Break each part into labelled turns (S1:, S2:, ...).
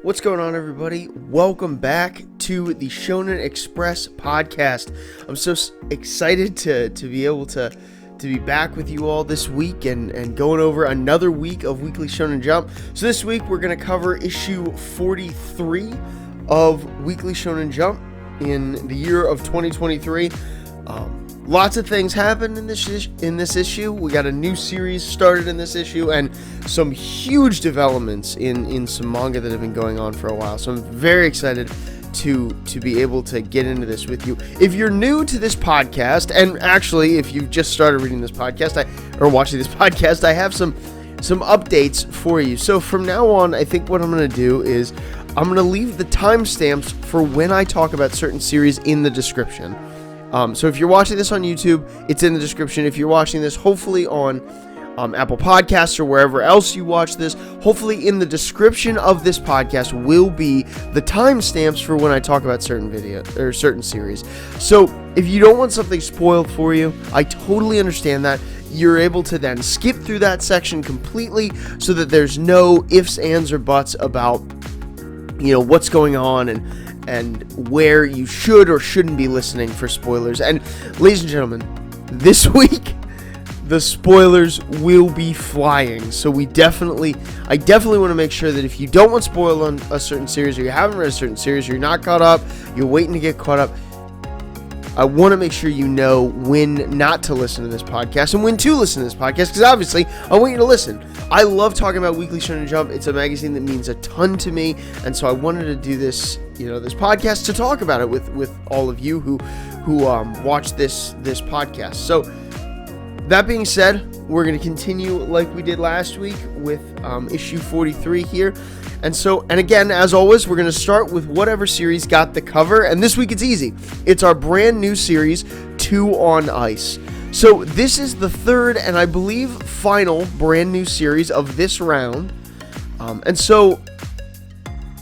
S1: What's going on, everybody? Welcome back to the Shonen Express podcast. I'm so excited to be able to be back with you all this week and going over another week of Weekly Shonen Jump. So this week we're going to cover issue 43 of Weekly Shonen Jump in the year of 2023. Lots of things happened in this issue. We got a new series started in this issue and some huge developments in some manga that have been going on for a while. So I'm very excited to be able to get into this with you. If you're new to this podcast, and actually if you've just started reading this podcast or watching this podcast, I have some updates for you. So from now on, I think what I'm going to do is I'm going to leave the timestamps for when I talk about certain series in the description. So if you're watching this on YouTube, it's in the description. If you're watching this, hopefully on Apple Podcasts or wherever else you watch this, hopefully in the description of this podcast will be the timestamps for when I talk about certain video or certain series. So if you don't want something spoiled for you, I totally understand that. You're able to then skip through that section completely so that there's no ifs, ands, or buts about, what's going on and where you should or shouldn't be listening for spoilers. And ladies and gentlemen, this week the spoilers will be flying. So I definitely want to make sure that if you don't want spoil on a certain series, or you haven't read a certain series, or you're not caught up, you're waiting to get caught up, I want to make sure you know when not to listen to this podcast and when to listen to this podcast, because obviously I want you to listen. I love talking about Weekly Shonen Jump. It's a magazine that means a ton to me, and so I wanted to do this, this podcast to talk about it with all of you who watch this podcast. So that being said, we're going to continue like we did last week with issue 43 here. And again, as always, we're going to start with whatever series got the cover. And this week it's easy. It's our brand new series, 2 on Ice. So this is the third and I believe final brand new series of this round. And so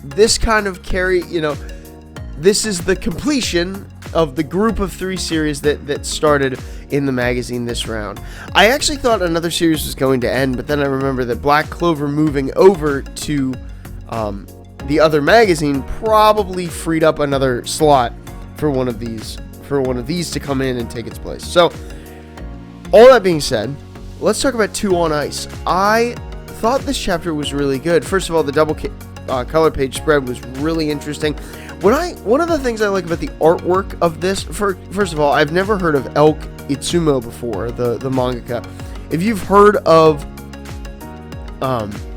S1: this kind of this is the completion of the group of 3 series that started in the magazine this round. I actually thought another series was going to end, but then I remember that Black Clover moving over to the other magazine probably freed up another slot for one of these to come in and take its place. So all that being said, let's talk about 2 on Ice. I thought this chapter was really good. First of all, the double color page spread was really interesting. One of the things I like about the artwork of this, first of all, I've never heard of Elk Itsumo before, the mangaka. If you've heard of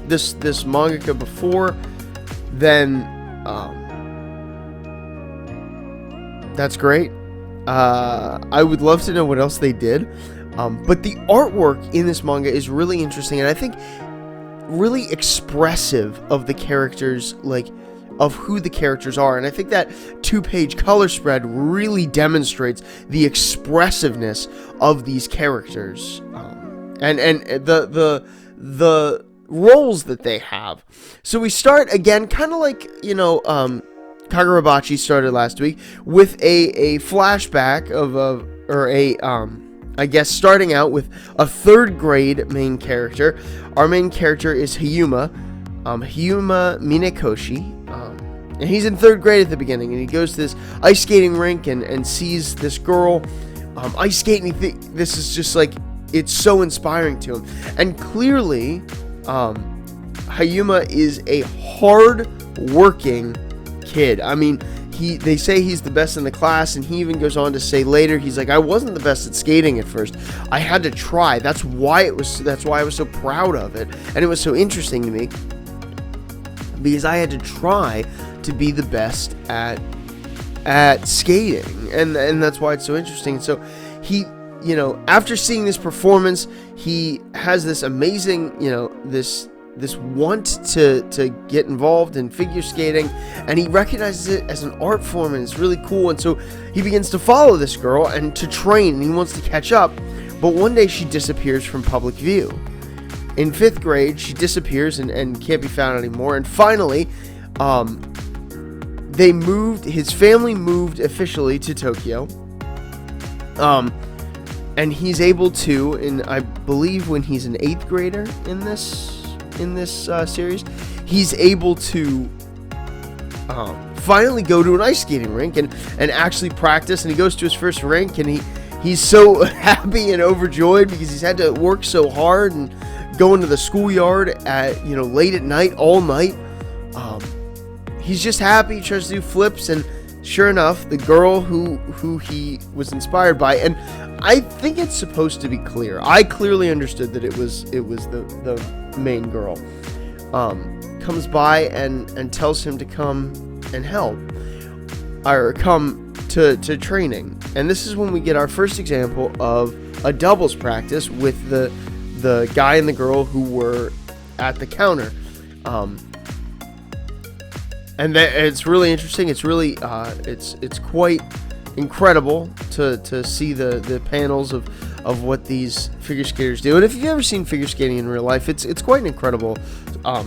S1: this mangaka before, then that's great. I would love to know what else they did. But the artwork in this manga is really interesting, and I think really expressive of the characters, of who the characters are. And I think that 2-page color spread really demonstrates the expressiveness of these characters, and the roles that they have. So we start again, kind of like Kagurabachi started last week, with a flashback starting out with a 3rd grade main character. Our main character is Hyuma Minekoshi, and he's in 3rd grade at the beginning, and he goes to this ice skating rink and sees this girl ice skating. This is just it's so inspiring to him, and clearly Hyuma is a hard-working kid. I mean, they say he's the best in the class, and he even goes on to say later, he's like, I wasn't the best at skating at first. I had to try. That's why I was so proud of it, and it was so interesting to me, because I had to try to be the best at skating, and that's why it's so interesting. So he, after seeing this performance, he has this amazing, this want to get involved in figure skating, and he recognizes it as an art form, and it's really cool. And so he begins to follow this girl and to train, and he wants to catch up. But one day she disappears from public view. In 5th grade, she disappears and can't be found anymore. And finally, his family moved officially to Tokyo. And he's able to, and I believe when he's an 8th grader in this series, he's able to finally go to an ice skating rink and actually practice. And he goes to his first rink, and he's so happy and overjoyed because he's had to work so hard and go into the schoolyard at late at night, all night. He's just happy. He tries to do flips, and sure enough, the girl who he was inspired by, and I think it's supposed to be clear. I clearly understood that it was the main girl. Comes by and tells him to come and help, or come to training. And this is when we get our first example of a doubles practice with the guy and the girl who were at the counter. And it's really interesting. It's really it's quite incredible to see the panels of what these figure skaters do. And if you've ever seen figure skating in real life, it's quite an incredible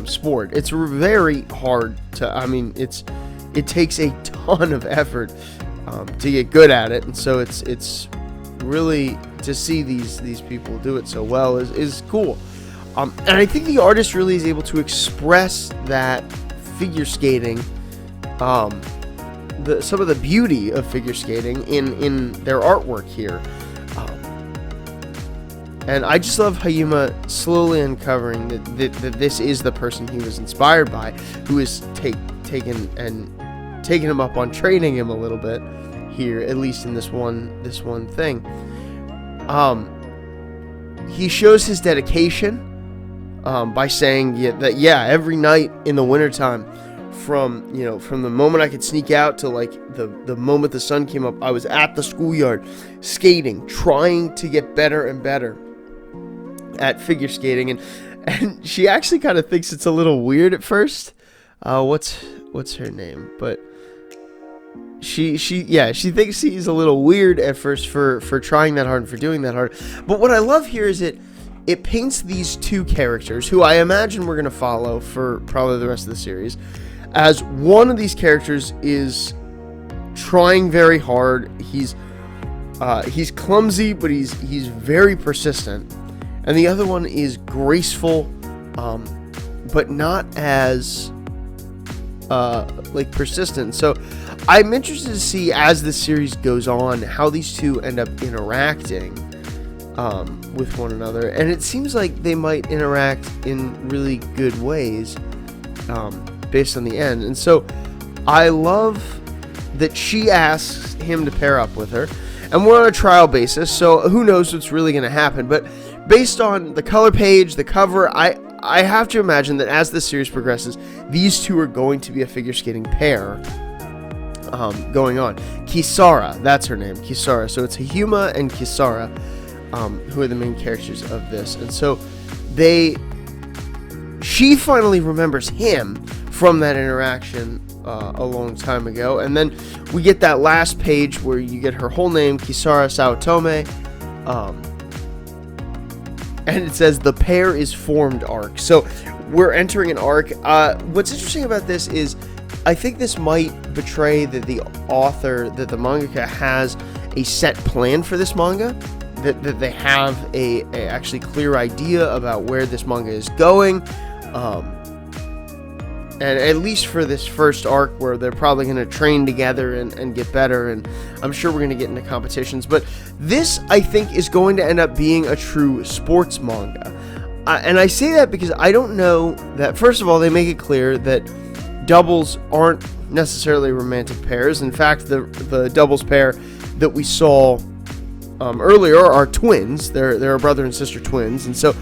S1: sport. It's very hard it takes a ton of effort to get good at it, and so it's really, to see these people do it so well is cool. And I think the artist really is able to express that figure skating, some of the beauty of figure skating in their artwork here. And I just love Hayuma slowly uncovering that this is the person he was inspired by, who is taking him up on training him a little bit here, at least in this one thing. He shows his dedication by saying that every night in the wintertime, from the moment I could sneak out to like the moment the sun came up, I was at the schoolyard skating, trying to get better and better at figure skating. And she actually kind of thinks it's a little weird at first. What's her name? But she thinks he's a little weird at first for trying that hard and for doing that hard. But what I love here is it paints these two characters, who I imagine we're going to follow for probably the rest of the series, as one of these characters is trying very hard. He's clumsy, but he's very persistent. And the other one is graceful, but not as persistent. So I'm interested to see, as the series goes on, how these two end up interacting with one another. And it seems like they might interact in really good ways based on the end. And so I love that she asks him to pair up with her. And we're on a trial basis, so who knows what's really going to happen. But based on the color page, the cover, I have to imagine that as the series progresses, these two are going to be a figure skating pair going on. Kisara, that's her name, Kisara. So it's Hayuma and Kisara, who are the main characters of this. And so she finally remembers him from that interaction a long time ago. And then we get that last page where you get her whole name, Kisara Saotome, and it says the pair is formed arc. So we're entering an arc. What's interesting about this is I think this might betray that the author, that the mangaka has a set plan for this manga, that they have a actually clear idea about where this manga is going. And at least for this first arc, where they're probably going to train together and get better, and I'm sure we're going to get into competitions. But this, I think, is going to end up being a true sports manga. And I say that because I don't know that, first of all, they make it clear that doubles aren't necessarily romantic pairs. In fact, the doubles pair that we saw earlier are twins. They're a brother and sister twins. And so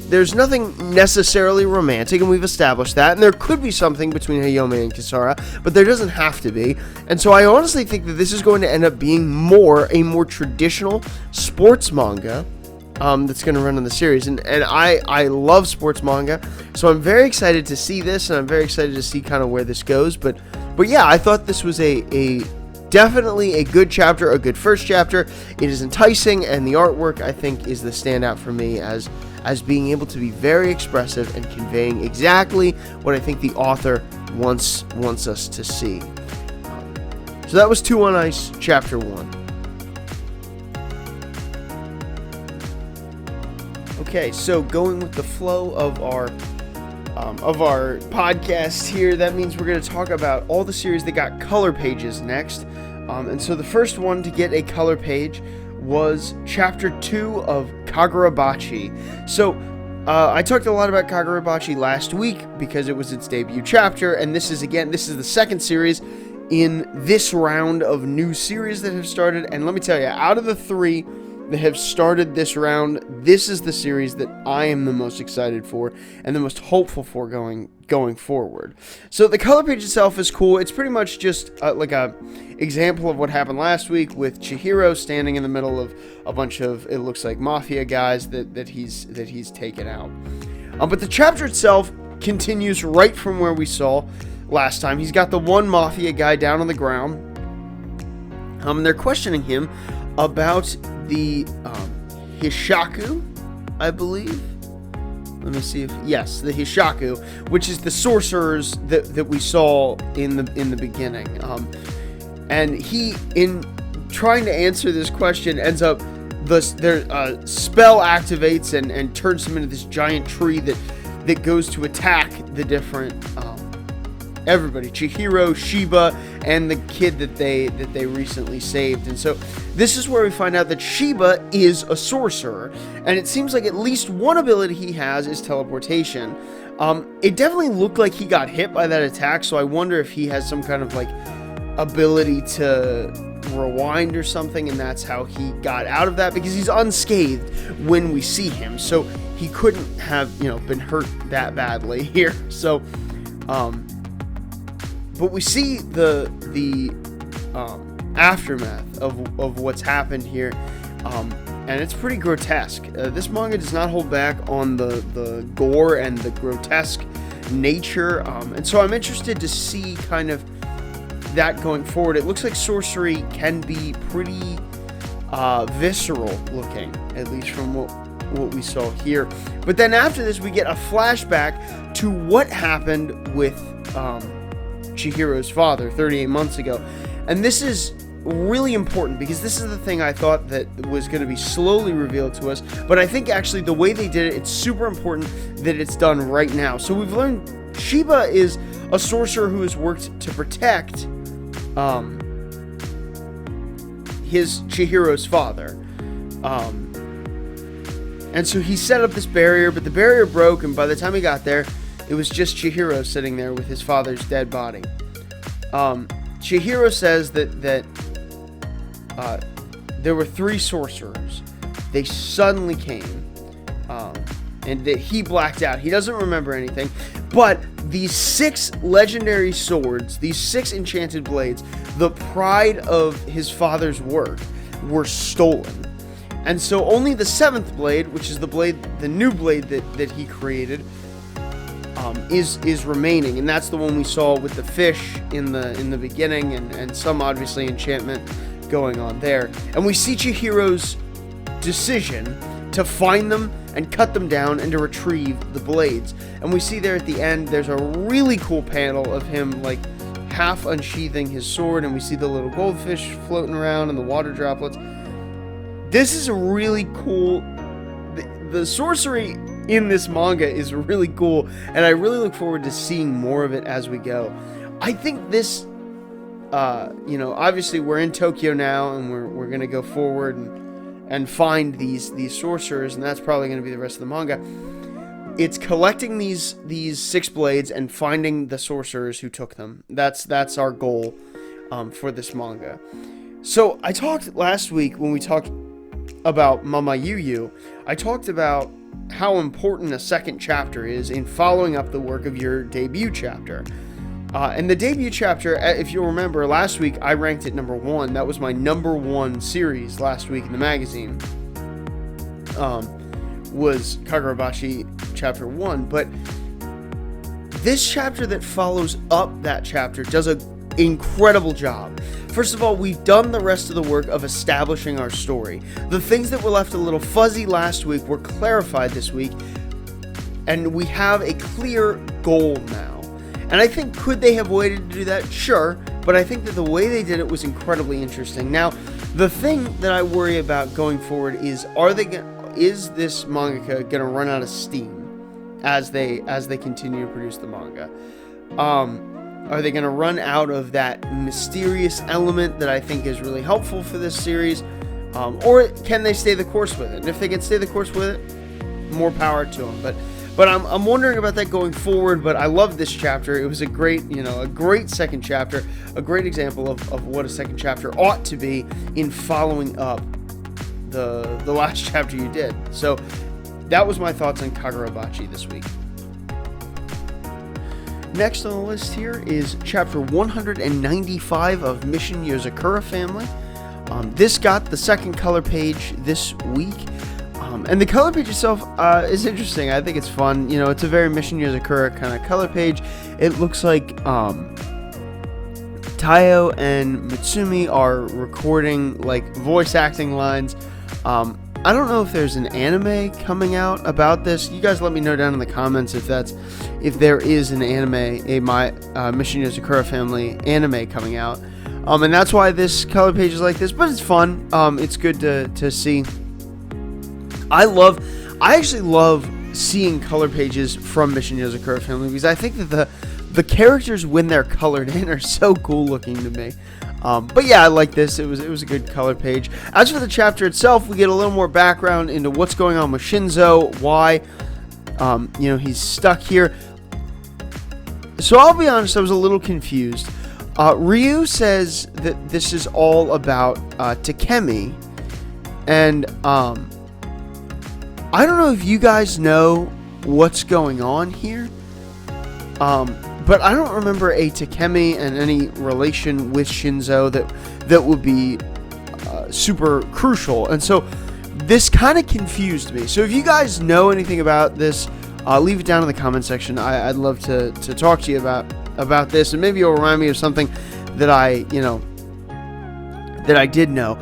S1: there's nothing necessarily romantic, and we've established that. And there could be something between Hayome and Kisara, but there doesn't have to be. And so I honestly think that this is going to end up being a more traditional sports manga that's going to run in the series. And I love sports manga, so I'm very excited to see this, and I'm very excited to see kind of where this goes. But yeah, I thought this was definitely a good chapter, a good first chapter. It is enticing, and the artwork, I think, is the standout for me as being able to be very expressive and conveying exactly what I think the author wants us to see. So that was 2 on Ice, Chapter 1. Okay, so going with the flow of our of our podcast here. That means we're going to talk about all the series that got color pages next. And so the first one to get a color page was Chapter 2 of Kagurabachi. So I talked a lot about Kagurabachi last week because it was its debut chapter, and this is the second series in this round of new series that have started. And let me tell you, out of the three that have started this round, this is the series that I am the most excited for and the most hopeful for going forward. So the color page itself is cool. It's pretty much just like a example of what happened last week with Chihiro standing in the middle of a bunch of, it looks like, mafia guys that he's taken out. But the chapter itself continues right from where we saw last time. He's got the one mafia guy down on the ground. And they're questioning him about the Hishaku, I believe. Let me see if yes, the Hishaku, which is the sorcerers that we saw in the beginning. And he, in trying to answer this question, ends up their spell activates and turns him into this giant tree that goes to attack the different everybody, Chihiro, Shiba, and the kid that they recently saved. And so this is where we find out that Shiba is a sorcerer, and it seems like at least one ability he has is teleportation. It definitely looked like he got hit by that attack, so I wonder if he has some kind of like ability to rewind or something, and that's how he got out of that, because he's unscathed when we see him, so he couldn't have been hurt that badly here. So but we see the aftermath of what's happened here, and it's pretty grotesque. This manga does not hold back on the gore and the grotesque nature, and so I'm interested to see kind of that going forward. It looks like sorcery can be pretty visceral looking, at least from what we saw here. But then after this, we get a flashback to what happened with Chihiro's father 38 months ago. And this is really important because this is the thing I thought that was going to be slowly revealed to us, but I think actually the way they did it, it's super important that it's done right now. So we've learned Shiba is a sorcerer who has worked to protect his Chihiro's father. And so he set up this barrier, but the barrier broke, and by the time he got there, it was just Chihiro sitting there with his father's dead body. Chihiro says that there were three sorcerers. They suddenly came, and that he blacked out. He doesn't remember anything, but these 6 legendary swords, these 6 enchanted blades, the pride of his father's work, were stolen. And so only the 7th blade, which is the new blade that he created, is remaining, and that's the one we saw with the fish in the beginning, and some obviously enchantment going on there. And we see Chihiro's decision to find them and cut them down and to retrieve the blades. And we see there at the end, there's a really cool panel of him like half unsheathing his sword, and we see the little goldfish floating around and the water droplets. This is a really cool. The sorcery in this manga is really cool, and I really look forward to seeing more of it as we go. I think this, obviously we're in Tokyo now, and we're gonna go forward and find these sorcerers, and that's probably gonna be the rest of the manga. It's collecting these 6 blades and finding the sorcerers who took them. That's our goal for this manga. So I talked last week when we talked about Mama Yuyu. I talked about how important a second chapter is in following up the work of your debut chapter. And the debut chapter, if you'll remember, last week I ranked it number 1. That was my number 1 series last week in the magazine. Was Kagurabachi chapter 1. But this chapter that follows up that chapter does an incredible job. First of all, we've done the rest of the work of establishing our story. The things that were left a little fuzzy last week were clarified this week, and we have a clear goal now. And I think, could they have waited to do that? Sure, but I think that the way they did it was incredibly interesting. Now, the thing that I worry about going forward is, is this mangaka going to run out of steam? as they continue to produce the manga. Are they going to run out of that mysterious element that I think is really helpful for this series? Or can they stay the course with it? And if they can stay the course with it, more power to them. But I'm wondering about that going forward. But I love this chapter. It was a great second chapter, a great example of what a second chapter ought to be in following up the last chapter you did. So that was my thoughts on Kagurabachi this week. Next on the list here is chapter 195 of Mission Yozakura Family. This got the second color page this week. And the color page itself is interesting. I think it's fun. You know, it's a very Mission Yozakura kind of color page. It looks like Taiyo and Mitsumi are recording like voice acting lines. I don't know if there's an anime coming out about this. You guys let me know down in the comments if there is an anime, my Mission Yozakura Family anime coming out. And that's why this color page is like this, but it's fun. It's good to see. I actually love seeing color pages from Mission Yozakura Family because I think that the characters when they're colored in are so cool looking to me. But yeah, I like this. It was a good color page. As for the chapter itself, we get a little more background into what's going on with Shinzo, why he's stuck here. So I'll be honest, I was a little confused. Ryu says that this is all about Takemi, and I don't know if you guys know what's going on here. But I don't remember a Takemi and any relation with Shinzo that would be super crucial. And so this kind of confused me. So if you guys know anything about this, leave it down in the comment section. I'd love to talk to you about this, and maybe it'll remind me of something that I did know.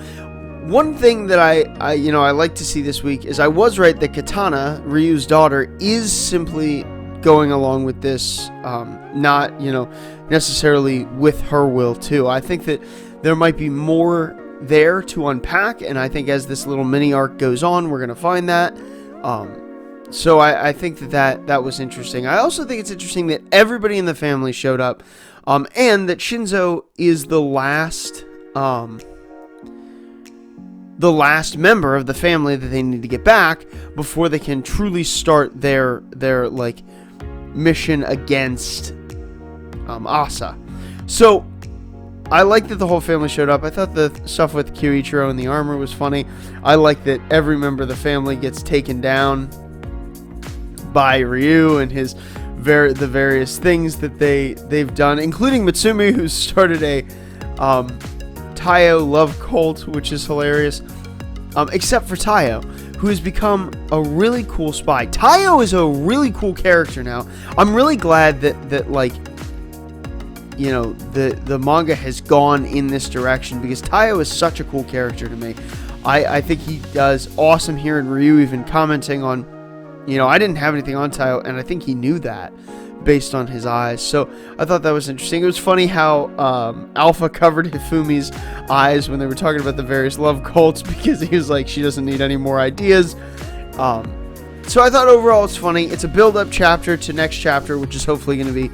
S1: One thing that I like to see this week is I was right that Katana, Ryu's daughter, is simply going along with this, not necessarily with her will too. I think that there might be more there to unpack, and I think as this little mini arc goes on, we're gonna find that. So I think that was interesting. I also think it's interesting that everybody in the family showed up, and that Shinzo is the last member of the family that they need to get back before they can truly start their like mission against Asa. So I like that the whole family showed up. I thought the stuff with Kyoichiro and the armor was funny. I like that every member of the family gets taken down by Ryu and the various things that they've done, including Mitsumi, who started a Taiyo love cult, which is hilarious. Except for Taiyo, who has become a really cool spy. Taiyo is a really cool character now. I'm really glad that the manga has gone in this direction, because Taiyo is such a cool character to me. I think he does awesome here, and Ryu even commenting on, I didn't have anything on Taiyo, and I think he knew that based on his eyes. So I thought that was interesting. It was funny how Alpha covered Hifumi's eyes when they were talking about the various love cults, because he was like, she doesn't need any more ideas. So I thought overall it's funny. It's a build-up chapter to next chapter, which is hopefully going to be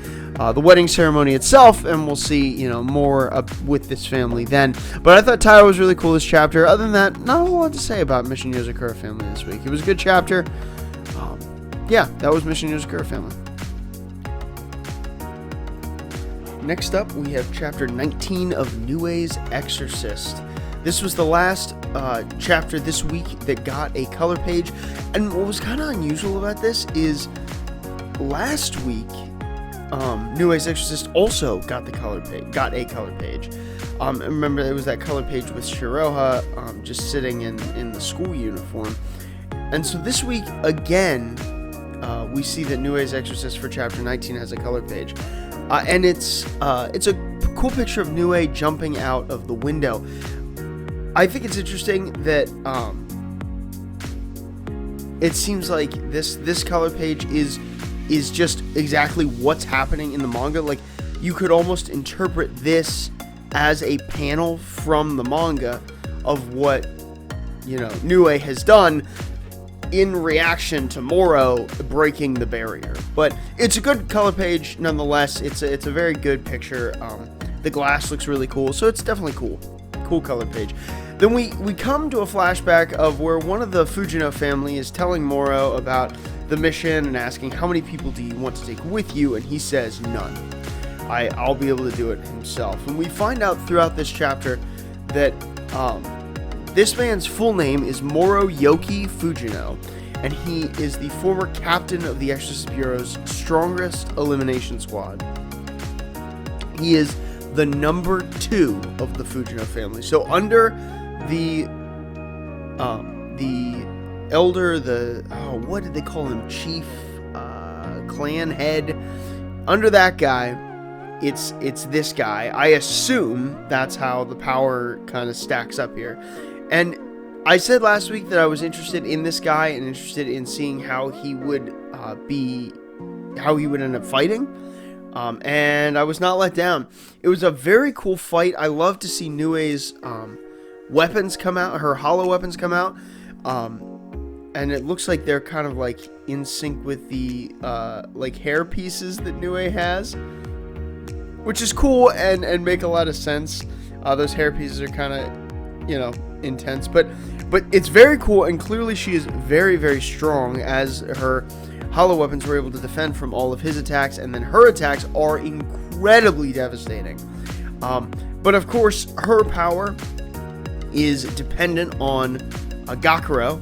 S1: the wedding ceremony itself, and we'll see more with this family then. But I thought Taiyo was really cool this chapter. Other than that, not a whole lot to say about Mission Yozakura Family this week. It was a good chapter. Yeah, that was Mission Yozakura Family. Next up, we have chapter 19 of Nue's Exorcist. This was the last chapter this week that got a color page. And what was kind of unusual about this is last week, Nue's Exorcist also got a color page. Remember, it was that color page with Shiroha just sitting in the school uniform. And so this week, again, we see that Nue's Exorcist for chapter 19 has a color page. And it's a cool picture of Nue jumping out of the window. I think it's interesting that it seems like this color page is just exactly what's happening in the manga. Like, you could almost interpret this as a panel from the manga of what Nue has done. in reaction to Moro breaking the barrier. But it's a good color page nonetheless. It's a very good picture. The glass looks really cool, so it's definitely cool color page. Then we come to a flashback of where one of the Fujino family is telling Moro about the mission and asking, how many people do you want to take with you? And he says, none. I'll be able to do it himself. And we find out throughout this chapter that this man's full name is Moroyoki Fujino, and he is the former captain of the Exorcist Bureau's strongest elimination squad. He is the number 2 of the Fujino family. So under the elder, what did they call him? Chief, clan head. Under that guy, it's this guy. I assume that's how the power kind of stacks up here. And I said last week that I was interested in this guy and interested in seeing how he would end up fighting. And I was not let down. It was a very cool fight. I love to see Nue's weapons come out, her hollow weapons come out. And it looks like they're kind of like in sync with the like hair pieces that Nue has, which is cool and make a lot of sense. Those hair pieces are kind of, intense, but it's very cool, and clearly she is very, very strong, as her hollow weapons were able to defend from all of his attacks, and then her attacks are incredibly devastating. But of course, her power is dependent on Gakuro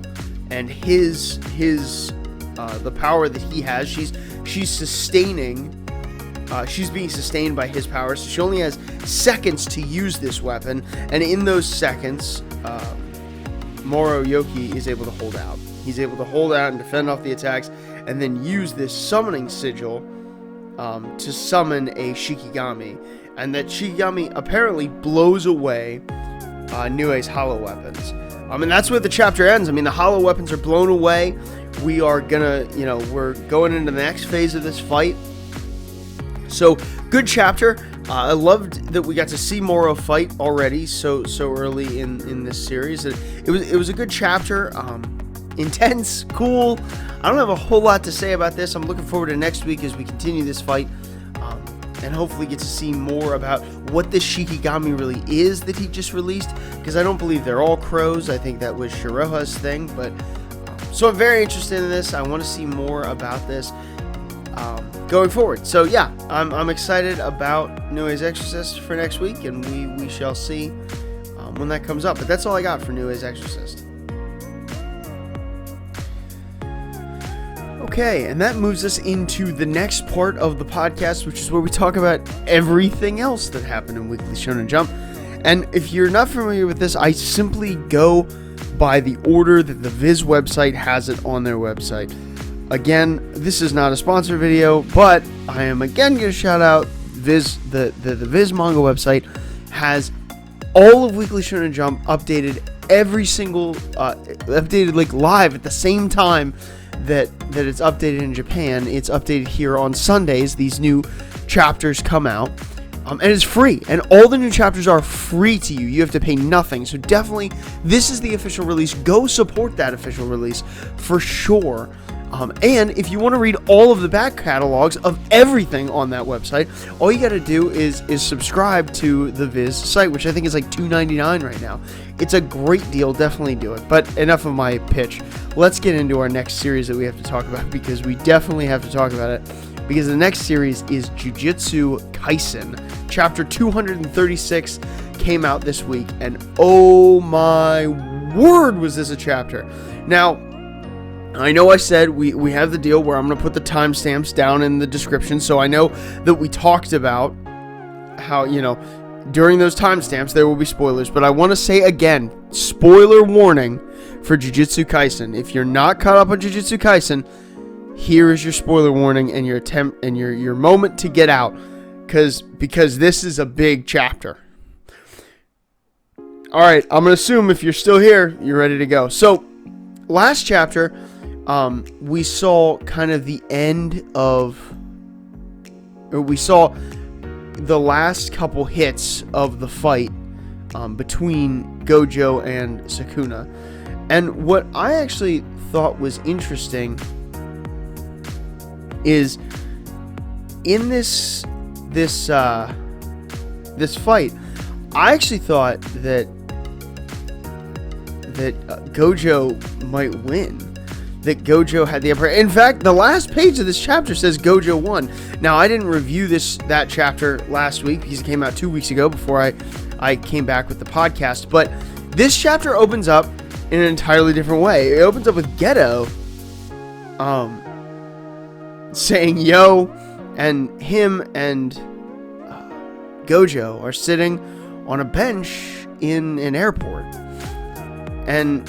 S1: and his the power that he has. She's sustaining. She's being sustained by his power, so she only has seconds to use this weapon, and in those seconds, Moroyoki is able to hold out. He's able to hold out and defend off the attacks, and then use this summoning sigil to summon a Shikigami, and that Shikigami apparently blows away Nue's hollow weapons. And that's where the chapter ends. I mean, the hollow weapons are blown away. We are gonna, we're going into the next phase of this fight. So, good chapter. I loved that we got to see Moro fight already so early in this series. It was a good chapter. Intense, cool. I don't have a whole lot to say about this. I'm looking forward to next week as we continue this fight. And hopefully get to see more about what this Shikigami really is that he just released. Because I don't believe they're all crows. I think that was Shiroha's thing. But so I'm very interested in this. I want to see more about this going forward. So yeah, I'm excited about Nue's Exorcist for next week. And we shall see when that comes up. But that's all I got for Nue's Exorcist. Okay, and that moves us into the next part of the podcast, which is where we talk about everything else that happened in Weekly Shonen Jump. And if you're not familiar with this, I simply go by the order that the Viz website has it on their website. Again, this is not a sponsored video, but I am again going to shout out Viz. The Viz manga website has all of Weekly Shonen Jump updated every single updated like live at the same time that it's updated in Japan. It's updated here on Sundays. These new chapters come out, and it's free, and all the new chapters are free to you. You have to pay nothing. So definitely, this is the official release. Go support that official release for sure. And if you want to read all of the back catalogs of everything on that website, all you got to do is subscribe to the Viz site, which I think is like $2.99 right now. It's a great deal. Definitely do it. But enough of my pitch. Let's get into our next series that we have to talk about, because we definitely have to talk about it. Because the next series is Jujutsu Kaisen. Chapter 236 came out this week, and oh my word, was this a chapter. Now, I know I said we have the deal where I'm going to put the timestamps down in the description, so I know that we talked about how, during those timestamps there will be spoilers, but I want to say again, spoiler warning for Jujutsu Kaisen. If you're not caught up on Jujutsu Kaisen, here is your spoiler warning and your attempt and your moment to get out, because this is a big chapter. All right, I'm going to assume if you're still here, you're ready to go. So, last chapter, we saw kind of the end of, or we saw the last couple hits of the fight between Gojo and Sukuna. And what I actually thought was interesting is in this fight, I actually thought that Gojo might win. That Gojo had the upper. In fact, the last page of this chapter says Gojo won. Now, I didn't review that chapter last week because it came out 2 weeks ago before I came back with the podcast. But this chapter opens up in an entirely different way. It opens up with Geto saying yo, and him and Gojo are sitting on a bench in an airport. And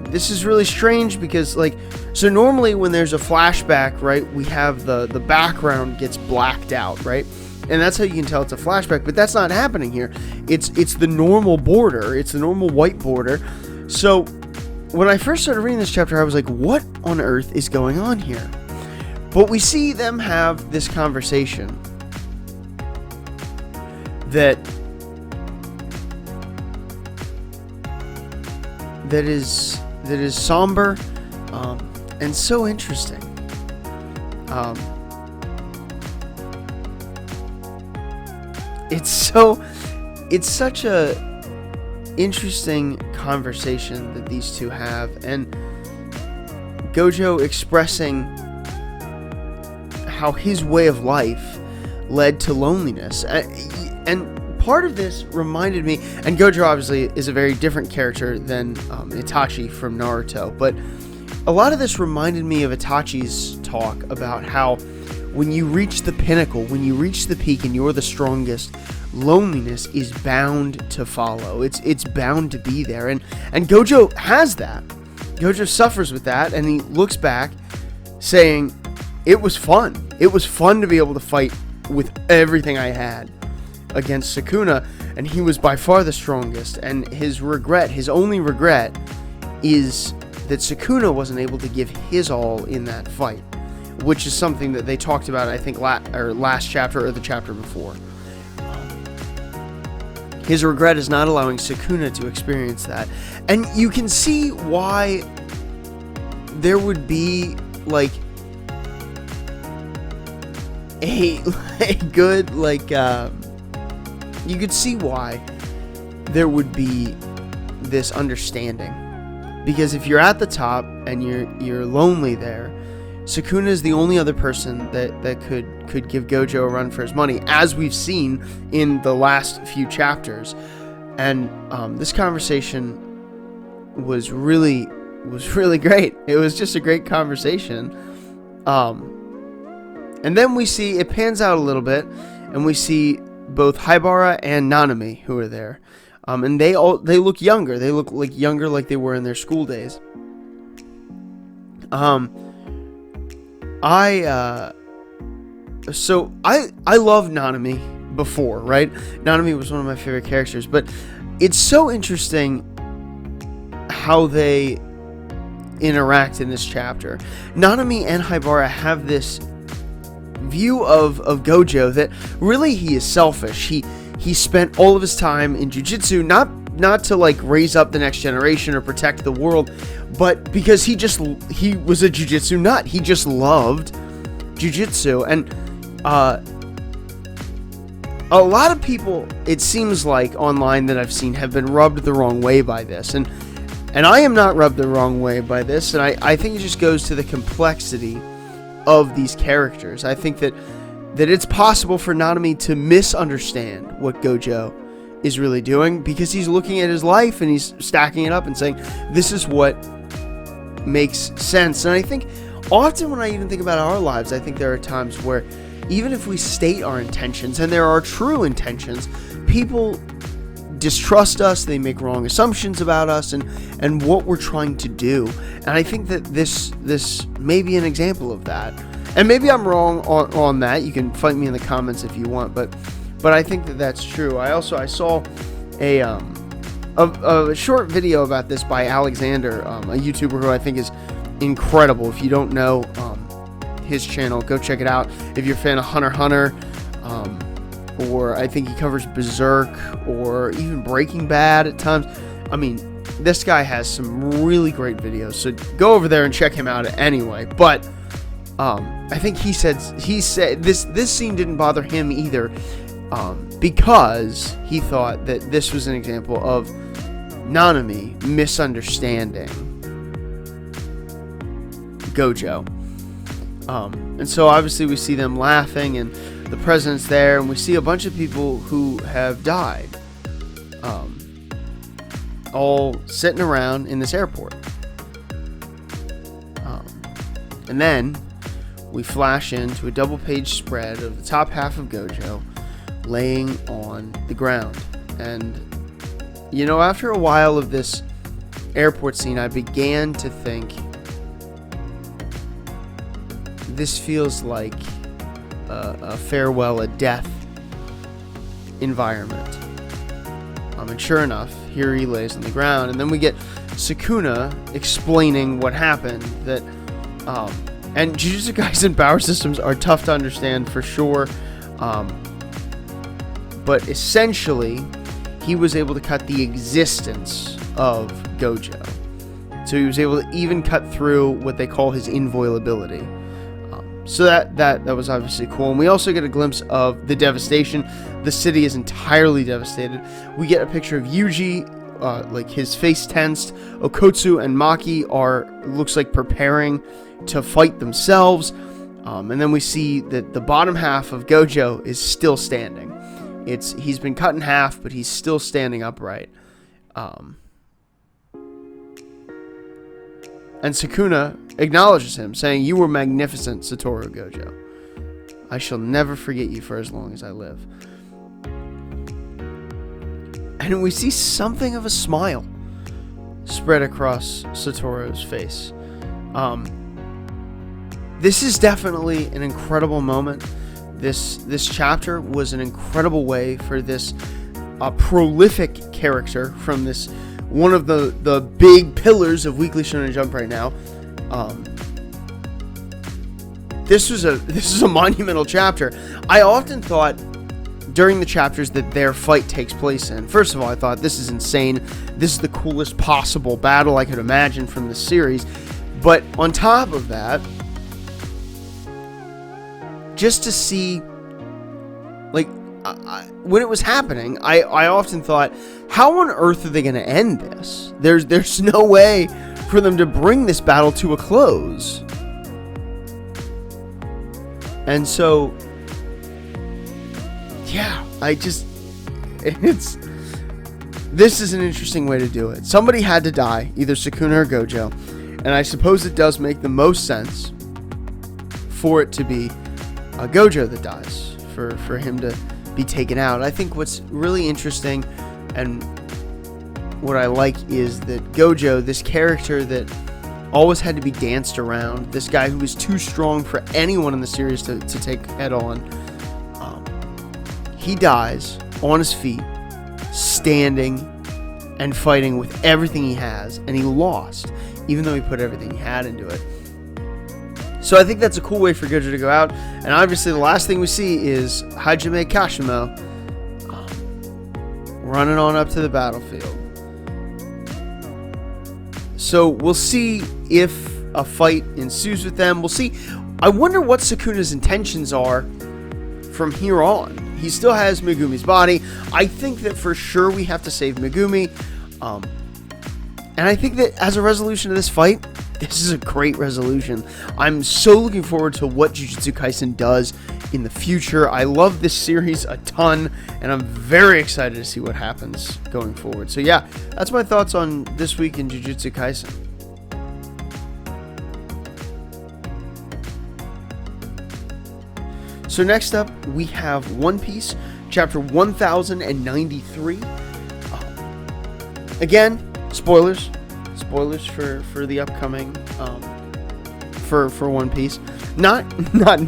S1: this is really strange because, like, so normally when there's a flashback, right, we have the background gets blacked out, right? And that's how you can tell it's a flashback, but that's not happening here. It's the normal border. It's the normal white border. So when I first started reading this chapter, I was like, what on earth is going on here? But we see them have this conversation that is somber and so interesting. It's such a interesting conversation that these two have, and Gojo expressing how his way of life led to loneliness, and part of this reminded me, and Gojo obviously is a very different character than Itachi from Naruto, but a lot of this reminded me of Itachi's talk about how when you reach the pinnacle, when you reach the peak and you're the strongest, loneliness is bound to follow. It's bound to be there, and Gojo has that. Gojo suffers with that, and he looks back saying, it was fun. It was fun to be able to fight with everything I had against Sukuna, and he was by far the strongest, and his only regret is that Sukuna wasn't able to give his all in that fight, which is something that they talked about, I think, last chapter or the chapter before. His regret is not allowing Sukuna to experience that, and you can see why there would be, like, a good, like, you could see why there would be this understanding, because if you're at the top and you're lonely there, Sukuna is the only other person that could give Gojo a run for his money, as we've seen in the last few chapters. And this conversation was really great. It was just a great conversation. And then we see, it pans out a little bit, and we see both Haibara and Nanami who are there. And they look younger. They look like younger, like they were in their school days. I love Nanami before, right? Nanami was one of my favorite characters, but it's so interesting how they interact in this chapter. Nanami and Haibara have this view of Gojo that really he is selfish. He spent all of his time in Jujutsu, not to, like, raise up the next generation or protect the world, but because he was a Jujutsu nut. He just loved Jujutsu, and a lot of people, it seems like, online that I've seen have been rubbed the wrong way by this, and I am not rubbed the wrong way by this, and I think it just goes to the complexity of these characters. I think that it's possible for Nanami to misunderstand what Gojo is really doing, because he's looking at his life and he's stacking it up and saying, this is what makes sense. And I think often when I even think about our lives, I think there are times where even if we state our intentions, and there are true intentions, people distrust us, they make wrong assumptions about us and what we're trying to do. And I think that this may be an example of that. And maybe I'm wrong on that. You can fight me in the comments if you want, but I think that that's true. I saw a short video about this by Alexander, a YouTuber who I think is incredible. If you don't know his channel, go check it out. If you're a fan of Hunter x Hunter, or I think he covers Berserk or even Breaking Bad at times. I mean, this guy has some really great videos, so go over there and check him out anyway. But I think he said this scene didn't bother him either, because he thought that this was an example of Nanami misunderstanding Gojo. And so obviously we see them laughing, and the president's there, and we see a bunch of people who have died, all sitting around in this airport. And then we flash into a double-page spread of the top half of Gojo laying on the ground. And, you know, after a while of this airport scene, I began to think, this feels like a farewell, a death environment. And sure enough, here he lays on the ground, and then we get Sukuna explaining what happened. That and Jujutsu Kaisen power systems are tough to understand for sure, but essentially he was able to cut the existence of Gojo, so he was able to even cut through what they call his inviolability. So that was obviously cool. And we also get a glimpse of the devastation. The city is entirely devastated. We get a picture of Yuji, like his face tensed. Okotsu and Maki looks like preparing to fight themselves. And then we see that the bottom half of Gojo is still standing. He's been cut in half, but he's still standing upright. And Sukuna acknowledges him, saying, "You were magnificent, Satoru Gojo. I shall never forget you for as long as I live." And we see something of a smile spread across Satoru's face. This is definitely an incredible moment. This chapter was an incredible way for this prolific character from this one of the big pillars of Weekly Shonen Jump right now. This is a monumental chapter. I often thought during the chapters that their fight takes place in, first of all, I thought, this is insane. This is the coolest possible battle I could imagine from this series. But on top of that, just to see, like, when it was happening, I often thought, how on earth are they going to end this? There's no way for them to bring this battle to a close. And so, yeah, this is an interesting way to do it. Somebody had to die, either Sukuna or Gojo, and I suppose it does make the most sense for it to be Gojo that dies, for him to be taken out. I think what's really interesting and what I like is that Gojo, this character that always had to be danced around, this guy who was too strong for anyone in the series to take head on, he dies on his feet, standing and fighting with everything he has, and he lost, even though he put everything he had into it. So I think that's a cool way for Gojo to go out. And obviously the last thing we see is Hajime Kashimo running on up to the battlefield. So we'll see if a fight ensues with them. We'll see. I wonder what Sukuna's intentions are from here on. He still has Megumi's body. I think that for sure we have to save Megumi. And I think that as a resolution of this fight, this is a great resolution. I'm so looking forward to what Jujutsu Kaisen does in the future. I love this series a ton, and I'm very excited to see what happens going forward. So yeah, that's my thoughts on this week in Jujutsu Kaisen. So next up, we have One Piece, chapter 1093. Again, spoilers for the upcoming for One Piece. Not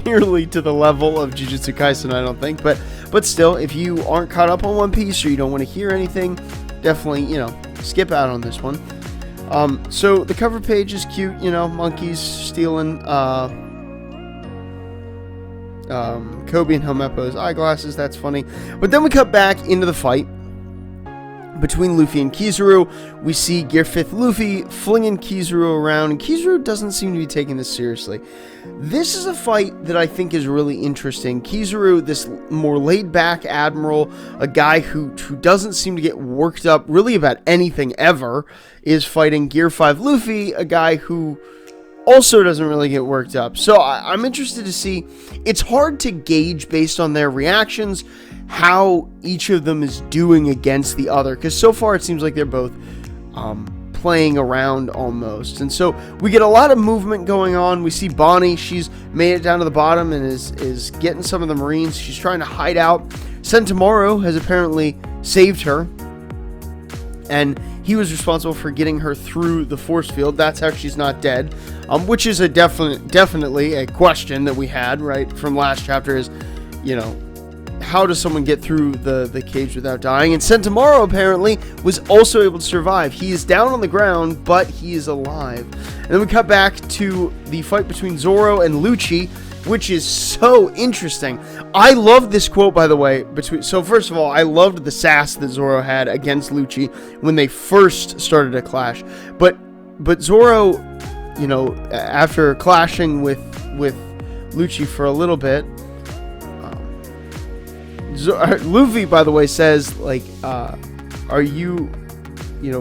S1: nearly to the level of Jujutsu Kaisen, I don't think, but still, if you aren't caught up on One Piece or you don't want to hear anything, definitely, skip out on this one. So the cover page is cute, monkeys stealing Kobe and Helmeppo's eyeglasses. That's funny. But then we cut back into the fight between Luffy and Kizaru. We see Gear 5th Luffy flinging Kizaru around, and Kizaru doesn't seem to be taking this seriously. This is a fight that I think is really interesting. Kizaru, this more laid-back admiral, a guy who doesn't seem to get worked up really about anything ever, is fighting Gear 5 Luffy, a guy who also doesn't really get worked up. So I'm interested to see. It's hard to gauge based on their reactions how each of them is doing against the other, because so far it seems like they're both playing around almost. And so we get a lot of movement going on. We see Bonnie, she's made it down to the bottom and is getting some of the Marines. She's trying to hide out. Sentomoro has apparently saved her, and he was responsible for getting her through the force field. That's how she's not dead, which is a definitely a question that we had right from last chapter, is, you know, how does someone get through the cage without dying? And Sentomoro apparently was also able to survive. He is down on the ground, but he is alive. And then we cut back to the fight between Zoro and Lucci, which is so interesting. I love this quote, by the way. So first of all, I loved the sass that Zoro had against Lucci when they first started to clash. But Zoro, you know, after clashing with Lucci for a little bit, Luffy, by the way, says, like, are you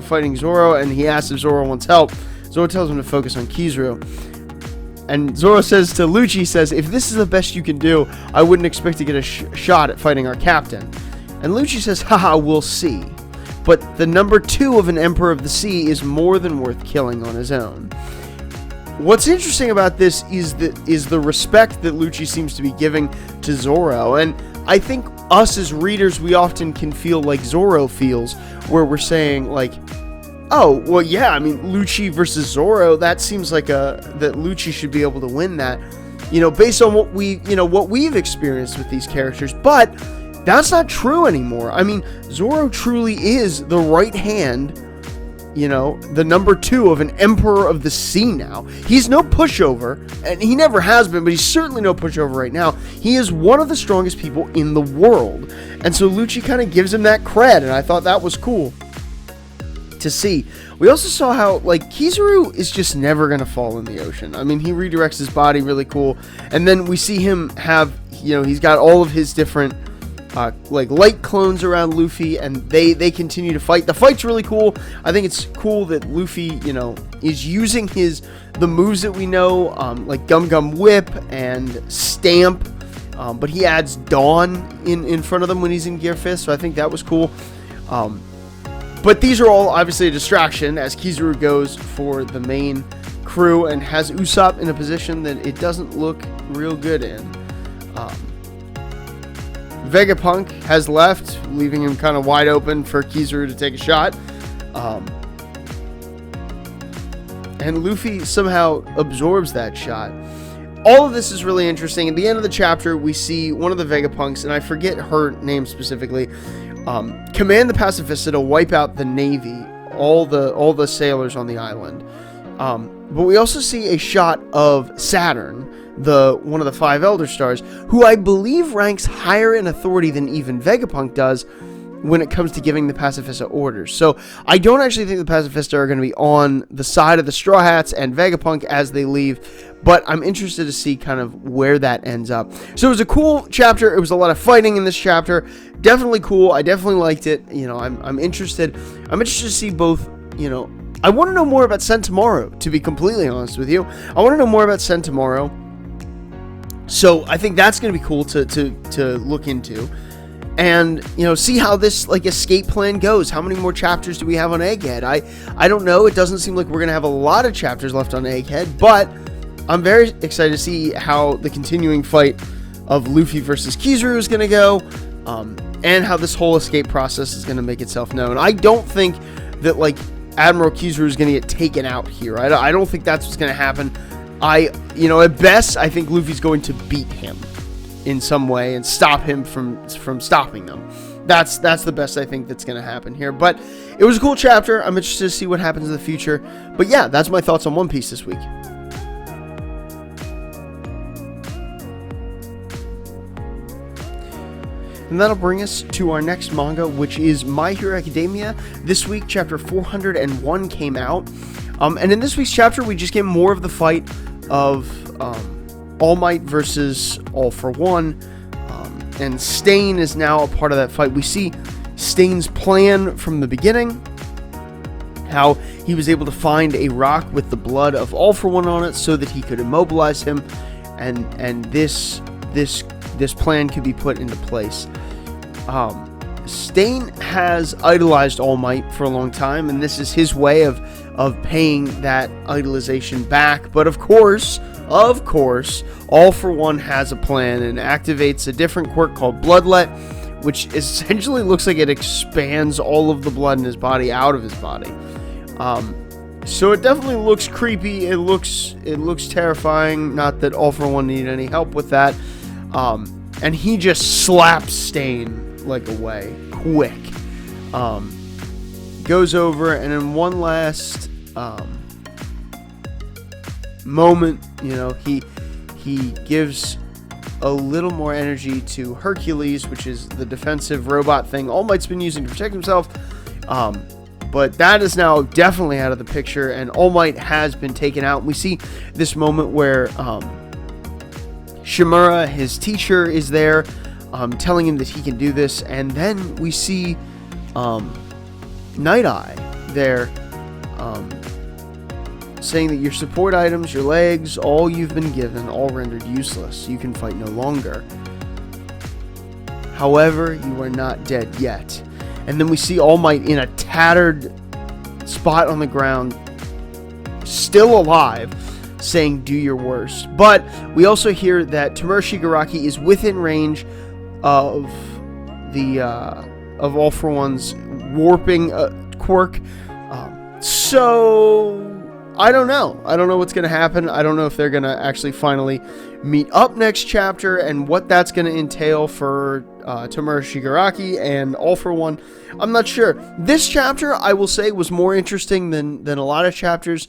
S1: fighting Zoro? And he asks if Zoro wants help. Zoro tells him to focus on Kizaru. And Zoro says to Lucci, says, if this is the best you can do, I wouldn't expect to get a shot at fighting our captain. And Lucci says, haha, we'll see. But the number 2 of an Emperor of the Sea is more than worth killing on his own. What's interesting about this is the respect that Lucci seems to be giving to Zoro. And I think us as readers, we often can feel like Zoro feels, where we're saying, like, oh, well, yeah, I mean, Lucci versus Zoro, that seems like that Lucci should be able to win that, you know, based on what we've experienced with these characters. But that's not true anymore. I mean, Zoro truly is the right hand, you know, the number 2 of an Emperor of the Sea now. He's no pushover, and he never has been, but he's certainly no pushover right now. He is one of the strongest people in the world. And so Lucci kind of gives him that cred, and I thought that was cool to see. We also saw how, like, Kizaru is just never going to fall in the ocean. I mean, he redirects his body really cool. And then we see him have, you know, he's got all of his different like light clones around Luffy, and they continue to fight. The fight's really cool. I think it's cool that Luffy, you know, is using the moves that we know, like Gum Gum Whip and Stamp, but he adds Dawn in front of them when he's in Gear 5th, so I think that was cool. But these are all obviously a distraction as Kizaru goes for the main crew and has Usopp in a position that it doesn't look real good in. Vegapunk has left, leaving him kind of wide open for Kizaru to take a shot. And Luffy somehow absorbs that shot. All of this is really interesting. At the end of the chapter, we see one of the Vegapunks, and I forget her name specifically, command the Pacifista to wipe out the Navy, all the sailors on the island. But we also see a shot of Saturn, one of the 5 Elder Stars, who I believe ranks higher in authority than even Vegapunk does when it comes to giving the Pacifista orders. So I don't actually think the Pacifista are going to be on the side of the Straw Hats and Vegapunk as they leave, but I'm interested to see kind of where that ends up. So it was a cool chapter. It was a lot of fighting in this chapter. Definitely cool. I definitely liked it. You know, I'm interested. I'm interested to see both, you know, I want to know more about Sentomoro, to be completely honest with you. I want to know more about Sentomoro. So I think that's going to be cool to look into. And, you know, see how this, like, escape plan goes. How many more chapters do we have on Egghead? I don't know. It doesn't seem like we're going to have a lot of chapters left on Egghead, but I'm very excited to see how the continuing fight of Luffy versus Kizaru is going to go, and how this whole escape process is going to make itself known. I don't think that, like, Admiral Kizaru is going to get taken out here. I don't think that's what's going to happen. You know, at best, I think Luffy's going to beat him in some way and stop him from stopping them. That's the best I think that's going to happen here. But it was a cool chapter. I'm interested to see what happens in the future. But yeah, that's my thoughts on One Piece this week. And that'll bring us to our next manga, which is My Hero Academia. This week, chapter 401 came out. And in this week's chapter, we just get more of the fight of All Might versus All for One. And Stain is now a part of that fight. We see Stain's plan from the beginning, how he was able to find a rock with the blood of All for One on it so that he could immobilize him, and this plan could be put into place. Stain has idolized All Might for a long time, and this is his way of paying that idolization back. But of course, All for One has a plan and activates a different quirk called Bloodlet, which essentially looks like it expands all of the blood in his body out of his body. So it definitely looks creepy. It looks terrifying. Not that All for One needed any help with that. And he just slaps Stain like away quick. Goes over, and in one last moment, he gives a little more energy to Hercules, which is the defensive robot thing All Might's been using to protect himself. But that is now definitely out of the picture, and All Might has been taken out. We see this moment where Shimura, his teacher, is there, telling him that he can do this, and then we see Night Eye there, saying that your support items, your legs, all you've been given, all rendered useless. You can fight no longer. However, you are not dead yet. And then we see All Might in a tattered spot on the ground, still alive, saying, do your worst. But we also hear that Tamura Shigaraki is within range of All for One's warping quirk. So I don't know. I don't know what's going to happen. I don't know if they're going to actually finally meet up next chapter and what that's going to entail for Tamura Shigaraki and All for One. I'm not sure. This chapter, I will say, was more interesting than a lot of chapters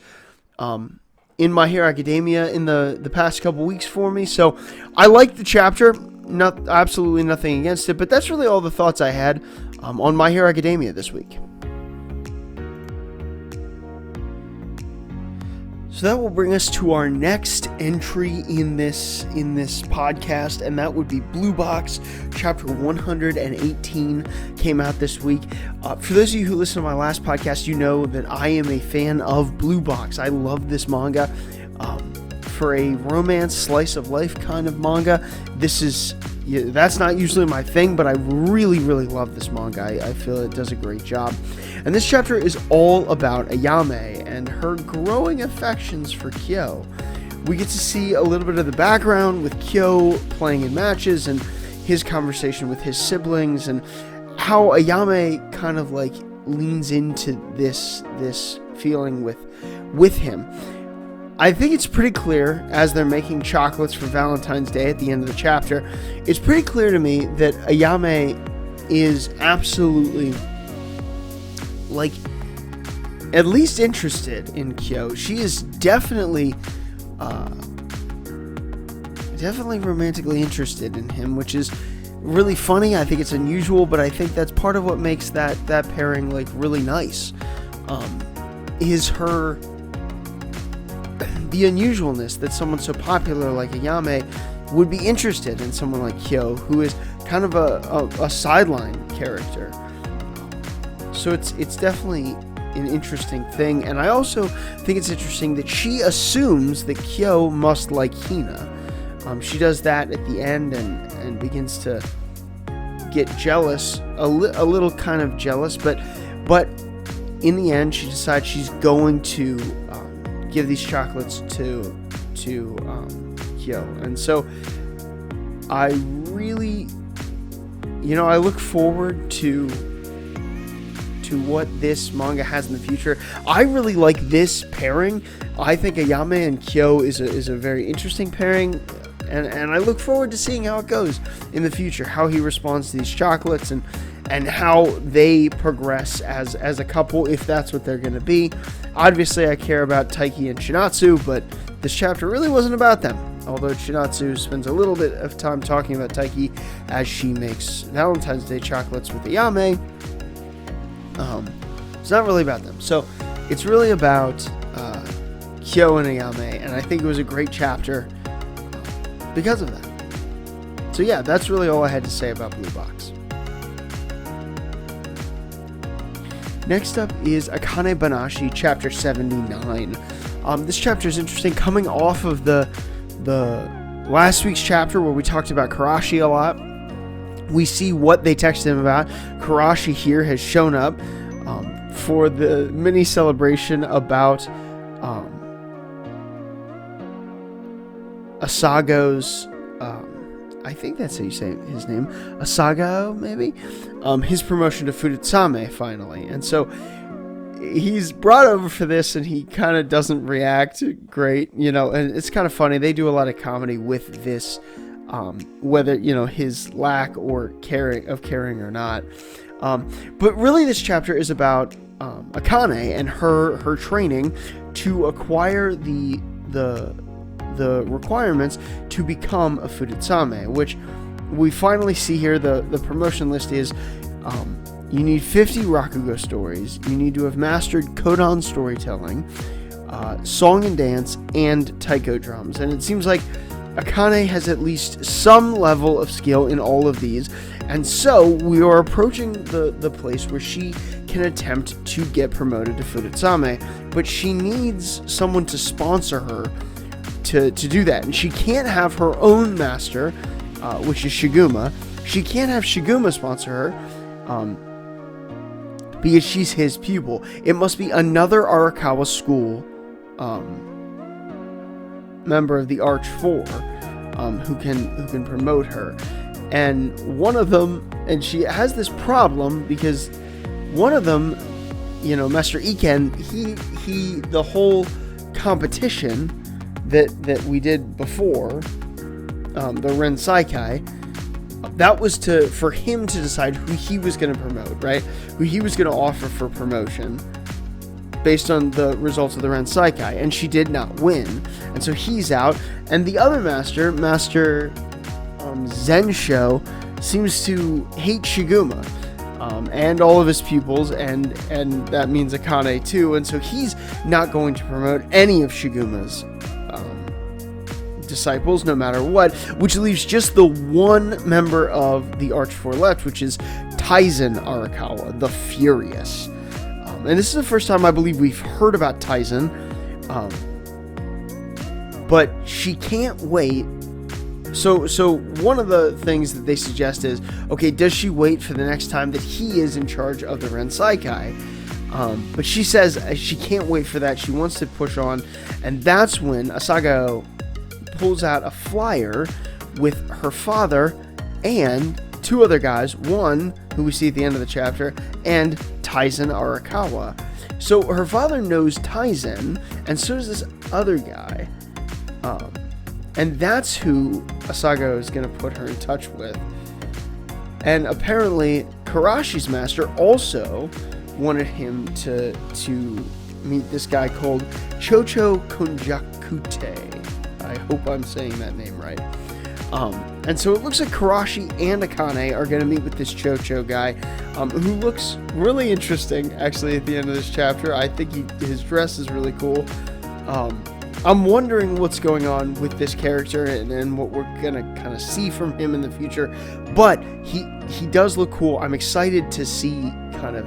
S1: in My Hero Academia in the past couple weeks for me. So I liked the chapter. Absolutely nothing against it. But that's really all the thoughts I had on My Hero Academia this week. So that will bring us to our next entry in this podcast, and that would be Blue Box. Chapter 118 came out this week. For those of you who listened to my last podcast, you know that I am a fan of Blue Box. I love this manga. For a romance, slice of life kind of manga, that's not usually my thing, but I really, really love this manga. I feel it does a great job. And this chapter is all about Ayame and her growing affections for Kyo. We get to see a little bit of the background with Kyo playing in matches and his conversation with his siblings and how Ayame kind of like leans into this feeling with him. I think it's pretty clear, as they're making chocolates for Valentine's Day at the end of the chapter, it's pretty clear to me that Ayame is absolutely, like, at least interested in Kyo. She is definitely romantically interested in him, which is really funny. I think it's unusual, but I think that's part of what makes that pairing, like, really nice. Is the unusualness that someone so popular like Ayame would be interested in someone like Kyo, who is kind of a sideline character. So it's definitely an interesting thing, and I also think it's interesting that she assumes that Kyo must like Hina. She does that at the end and begins to get jealous, a little kind of jealous, but in the end she decides she's going to give these chocolates to Kyo. And so I really, I look forward to what this manga has in the future. I really like this pairing. I think Ayame and Kyo is a very interesting pairing, and I look forward to seeing how it goes in the future, how he responds to these chocolates and how they progress as a couple, if that's what they're going to be. Obviously, I care about Taiki and Shinatsu, but this chapter really wasn't about them. although Chinatsu spends a little bit of time talking about Taiki as she makes Valentine's Day chocolates with Ayame. It's not really about them. So it's really about Kyo and Ayame, and I think it was a great chapter because of that. So yeah, that's really all I had to say about Blue Box. Next up is Akane-Banashi, chapter 79. This chapter is interesting, coming off of the last week's chapter where we talked about Karashi a lot. We see what they texted him about. Karashi here has shown up for the mini celebration about Asago's, I think that's how you say his name, Asago, maybe? His promotion to Furutsame, finally. And so he's brought over for this, and he kind of doesn't react great, and it's kind of funny. They do a lot of comedy with this, whether, his lack or caring or not. But really this chapter is about Akane and her training to acquire the requirements to become a Furutsame, which we finally see here. The promotion list is you need 50 Rakugo stories, you need to have mastered Kodan storytelling, song and dance, and taiko drums. And it seems like Akane has at least some level of skill in all of these, and so we are approaching the place where she can attempt to get promoted to Furutsame, but she needs someone to sponsor her to do that, and she can't have her own master, which is Shiguma. She can't have Shiguma sponsor her, because she's his pupil. It must be another Arakawa school member of the Arch 4 who can promote her. And one of them, and she has this problem because one of them, Master Iken, he the whole competition that we did before, the Ren Saikai, that was for him to decide who he was going to promote, right? Who he was going to offer for promotion based on the results of the Ren Saikai, and she did not win. And so he's out, and the other Master Zensho, seems to hate Shiguma and all of his pupils, and that means Akane too, and so he's not going to promote any of Shiguma's disciples, no matter what, which leaves just the one member of the Arch 4 left, which is Taizen Arakawa, the Furious. And this is the first time I believe we've heard about Taizen, but she can't wait. So one of the things that they suggest is, okay, does she wait for the next time that he is in charge of the Ren Saikai? But she says she can't wait for that. She wants to push on, and that's when Asago pulls out a flyer with her father and two other guys, one who we see at the end of the chapter, and Taizen Arakawa. So her father knows Taizen, and so does this other guy. And that's who Asago is going to put her in touch with. And apparently, Karashi's master also wanted him to meet this guy called Chocho Konjakute. I hope I'm saying that name right. And so it looks like Karashi and Akane are going to meet with this Chocho guy, who looks really interesting, actually, at the end of this chapter. I think his dress is really cool. I'm wondering what's going on with this character and what we're going to kind of see from him in the future. But he does look cool. I'm excited to see kind of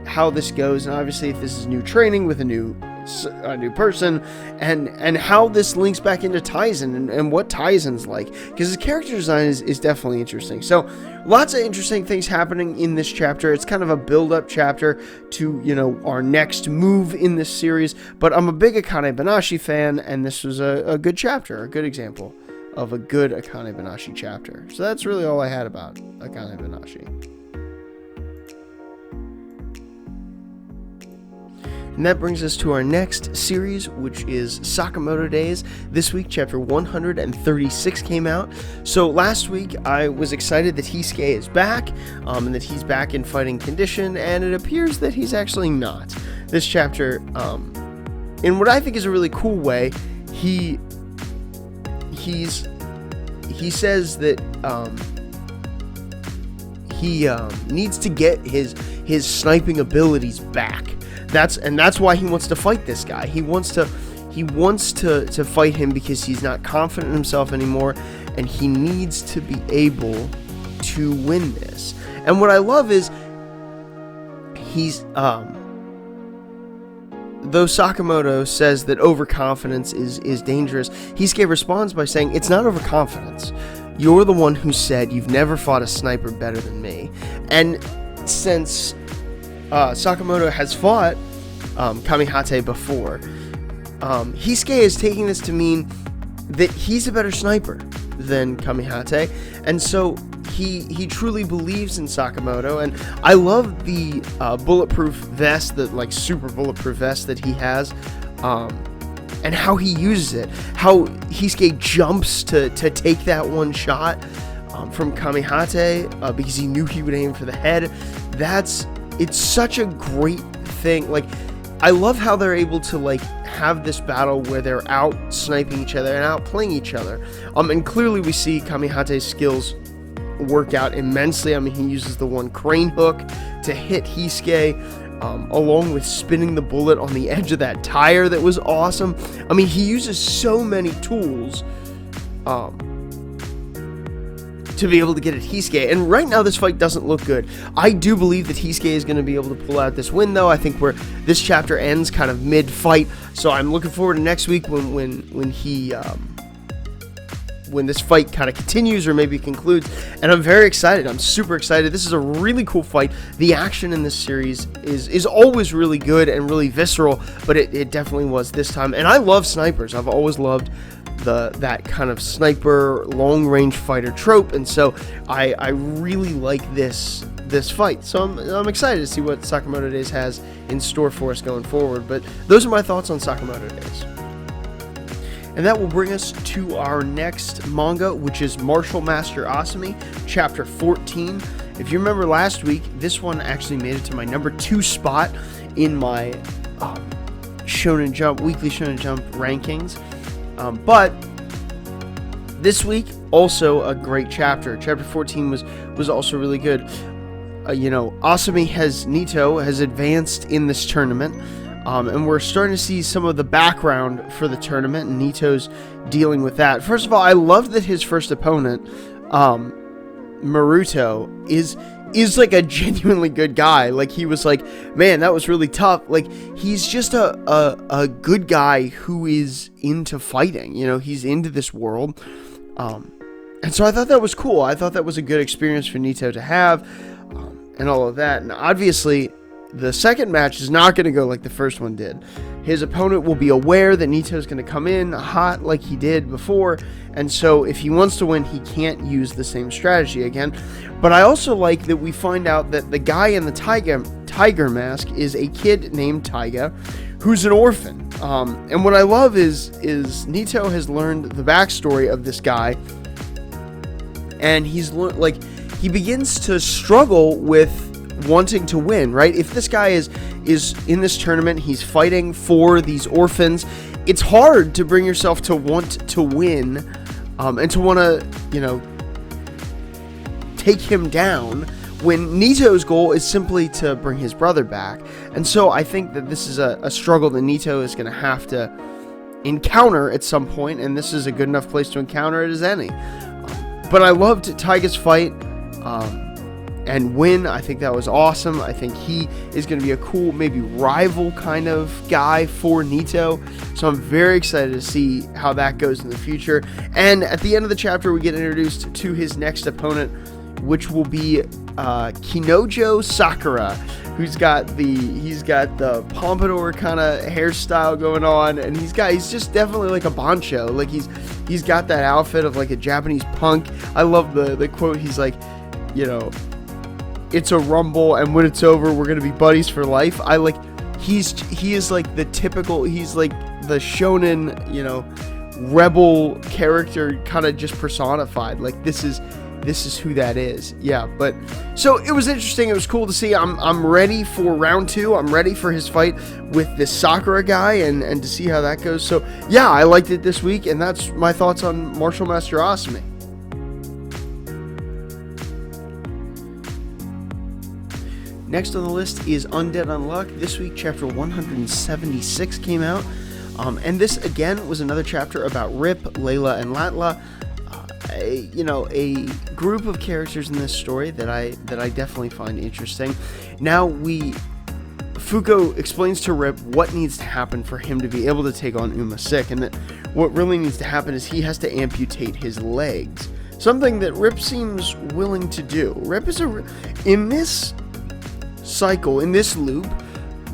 S1: how this goes. And obviously, if this is new training with a new person, and how this links back into Taizen and what Taizen's like, because his character design is definitely interesting. So lots of interesting things happening in this chapter. It's kind of a build-up chapter to our next move in this series, but I'm a big Akane-Banashi fan, and this was a good chapter, a good example of a good Akane-Banashi chapter. So that's really all I had about Akane-Banashi. And that brings us to our next series, which is Sakamoto Days. This week, chapter 136 came out. So last week, I was excited that Hisuke is back, and that he's back in fighting condition, and it appears that he's actually not. This chapter, in what I think is a really cool way, he he says that he needs to get his sniping abilities back. That's why he wants to fight this guy. He wants to fight him because he's not confident in himself anymore, and he needs to be able to win this. And what I love is he's though Sakamoto says that overconfidence is dangerous, Hisuke responds by saying, it's not overconfidence. You're the one who said you've never fought a sniper better than me. And since Sakamoto has fought Kamihate before, Hisuke is taking this to mean that he's a better sniper than Kamihate, and so he truly believes in Sakamoto. And I love the bulletproof vest, the like super bulletproof vest that he has, and how he uses it, how Hisuke jumps to take that one shot from Kamihate because he knew he would aim for the head. It's such a great thing. Like, I love how they're able to like have this battle where they're out sniping each other and out playing each other. And clearly we see Kamihate's skills work out immensely. I mean, he uses the one crane hook to hit Hisuke, along with spinning the bullet on the edge of that tire. That was awesome. I mean, he uses so many tools to be able to get at Hisuke, and right now this fight doesn't look good. I do believe that Hisuke is going to be able to pull out this win, though. I think this chapter ends kind of mid-fight, so I'm looking forward to next week when this fight kind of continues or maybe concludes, and I'm very excited. I'm super excited. This is a really cool fight. The action in this series is always really good and really visceral, but it definitely was this time. And I love snipers. I've always loved that kind of sniper long range fighter trope, and so I really like this fight. So I'm excited to see what Sakamoto Days has in store for us going forward. But those are my thoughts on Sakamoto Days. And that will bring us to our next manga, which is Martial Master Asumi, Chapter 14. If you remember last week, this one actually made it to my number 2 spot in my Shonen Jump, weekly Shonen Jump rankings. But this week, also a great chapter. Chapter 14 was also really good. Asumi Nito has advanced in this tournament. And we're starting to see some of the background for the tournament, and Nito's dealing with that. First of all, I love that his first opponent, Maruto, is like a genuinely good guy. Like, he was like, man, that was really tough. Like, he's just a good guy who is into fighting. He's into this world. And so I thought that was cool. I thought that was a good experience for Nito to have, and all of that. And obviously, the second match is not going to go like the first one did. His opponent will be aware that Nito's going to come in hot like he did before, and so if he wants to win, he can't use the same strategy again. But I also like that we find out that the guy in the tiger mask is a kid named Taiga, who's an orphan. And what I love is Nito has learned the backstory of this guy, and he begins to struggle with wanting to win, right? If this guy is in this tournament, he's fighting for these orphans, it's hard to bring yourself to want to win, and to want to, take him down, when Nito's goal is simply to bring his brother back. And so I think that this is a struggle that Nito is going to have to encounter at some point, and this is a good enough place to encounter it as any. But I loved Taiga's fight, and win. I think that was awesome. I think he is going to be a cool, maybe rival kind of guy for Nito. So I'm very excited to see how that goes in the future. And at the end of the chapter, we get introduced to his next opponent, which will be Kinojo Sakura, who's got the pompadour kind of hairstyle going on, and he's just definitely like a bancho. Like he's got that outfit of like a Japanese punk. I love the quote. He's like, it's a rumble, and when it's over, we're gonna be buddies for life. He is like the typical, he's like the shonen, rebel character, kind of just personified. Like, this is this is who that is. Yeah, but so it was interesting. It was cool to see. I'm ready for round 2. I'm ready for his fight with this Sakura guy and to see how that goes. So yeah, I liked it this week, and that's my thoughts on Martial Master Asumi. Next on the list is Undead Unluck. This week, chapter 176 came out. And this, again, was another chapter about Rip, Layla, and Latla. A group of characters in this story that I definitely find interesting. Now, Fuko explains to Rip what needs to happen for him to be able to take on Uma Sick, and that what really needs to happen is he has to amputate his legs. Something that Rip seems willing to do. Rip is in this cycle, in this loop,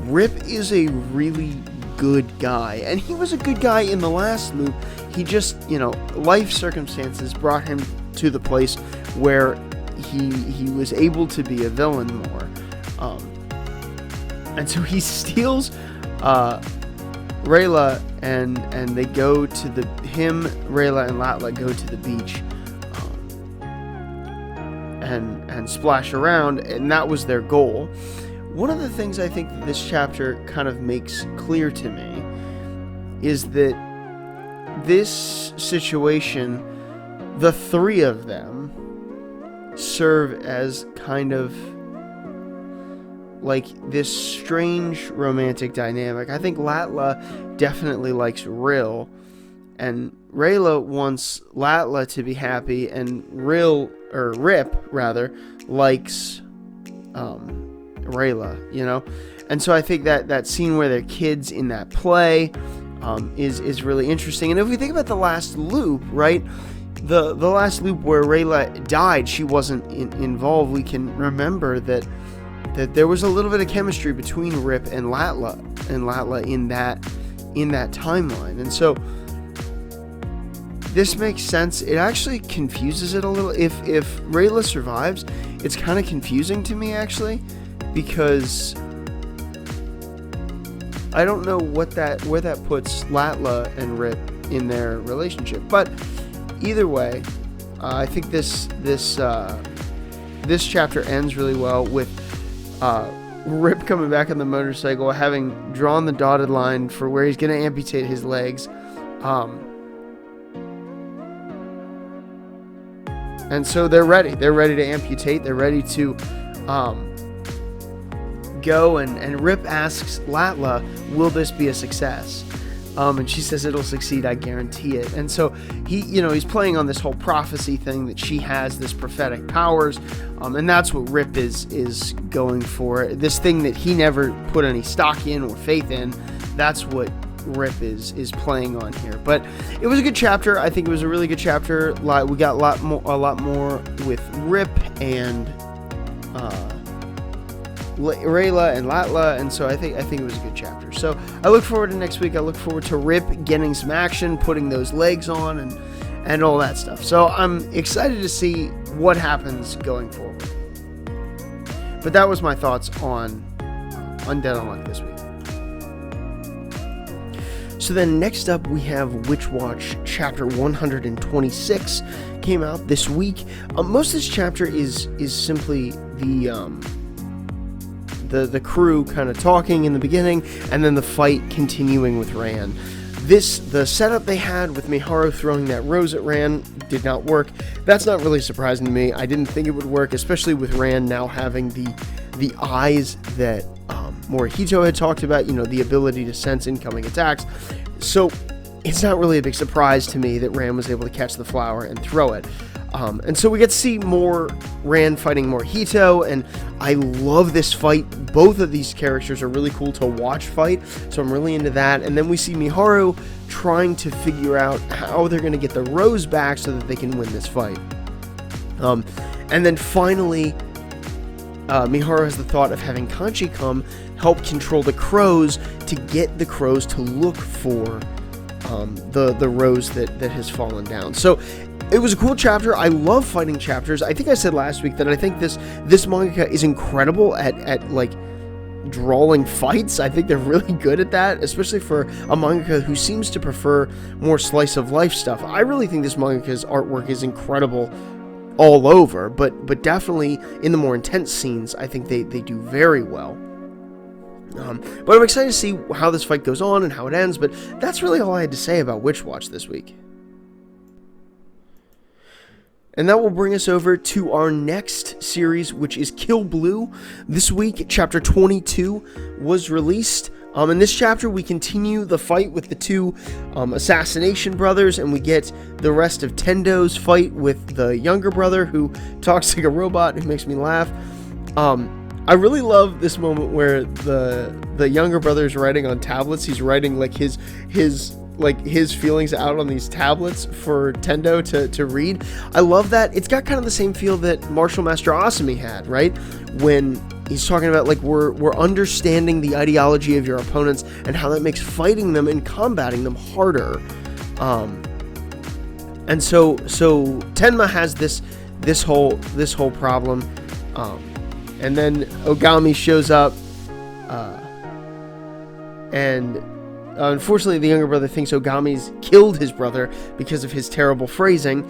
S1: Rip is a really good guy, and he was a good guy in the last loop. He just, life circumstances brought him to the place where he was able to be a villain more, and so he steals Rayla, and they go to Rayla and Latla go to the beach, and splash around, and that was their goal. One of the things I think that this chapter kind of makes clear to me is that this situation, the three of them serve as kind of like this strange romantic dynamic. I think Latla definitely likes Rill, and Rayla wants Latla to be happy, and Rip likes Rayla, and so I think that scene where they're kids in that play is really interesting. And if we think about the last loop, right, the last loop where Rayla died, she wasn't involved. We can remember that there was a little bit of chemistry between Rip and Latla in that timeline, and so this makes sense. It actually confuses it a little. If Rayla survives, it's kind of confusing to me, actually, because I don't know where that puts Latla and Rip in their relationship. But either way, I think this chapter ends really well with Rip coming back on the motorcycle, having drawn the dotted line for where he's going to amputate his legs. And so they're ready. They're ready to amputate. They're ready to go. And Rip asks Latla, will this be a success? And she says it'll succeed, I guarantee it. And so he's playing on this whole prophecy thing that she has this prophetic powers. And that's what Rip is going for. This thing that he never put any stock in or faith in. That's what Rip is playing on here. But it was a good chapter. I think it was a really good chapter. We got a lot more with Rip and Rayla and Latla, and so I think it was a good chapter. So I look forward to next week. I look forward to Rip getting some action, putting those legs on, and all that stuff. So I'm excited to see what happens going forward. But that was my thoughts on Undead Unluck this week. So then next up we have Witch Watch chapter 126 came out this week. Most of this chapter is simply the crew kind of talking in the beginning, and then the fight continuing with Ran. The setup they had with Miharu throwing that rose at Ran did not work. That's not really surprising to me. I didn't think it would work, especially with Ran now having the eyes that Morihito had talked about, the ability to sense incoming attacks. So it's not really a big surprise to me that Ran was able to catch the flower and throw it. And so we get to see more Ran fighting Morihito, and I love this fight. Both of these characters are really cool to watch fight, so I'm really into that. And then we see Miharu trying to figure out how they're going to get the rose back so that they can win this fight. And then finally, Miharu has the thought of having Kanchi come help control the crows to get the crows to look for the rose that has fallen down. So it was a cool chapter. I love fighting chapters. I think I said last week that I think this mangaka is incredible at like drawing fights. I think they're really good at that, especially for a mangaka who seems to prefer more slice of life stuff. I really think this mangaka's artwork is incredible all over, but definitely in the more intense scenes, I think they do very well. But I'm excited to see how this fight goes on and how it ends, but that's really all I had to say about Witch Watch this week. And that will bring us over to our next series, which is Kill Blue. This week, chapter 22 was released. In this chapter, we continue the fight with the two assassination brothers, and we get the rest of Tendo's fight with the younger brother who talks like a robot, who makes me laugh. I really love this moment where the younger brother is writing on tablets. He's writing like his feelings out on these tablets for Tendo to read. I love that. It's got kind of the same feel that Martial Master Asumi had, right? When he's talking about like we're understanding the ideology of your opponents and how that makes fighting them and combating them harder. And so Tenma has this whole problem. And then Ogami shows up, and unfortunately the younger brother thinks Ogami's killed his brother because of his terrible phrasing,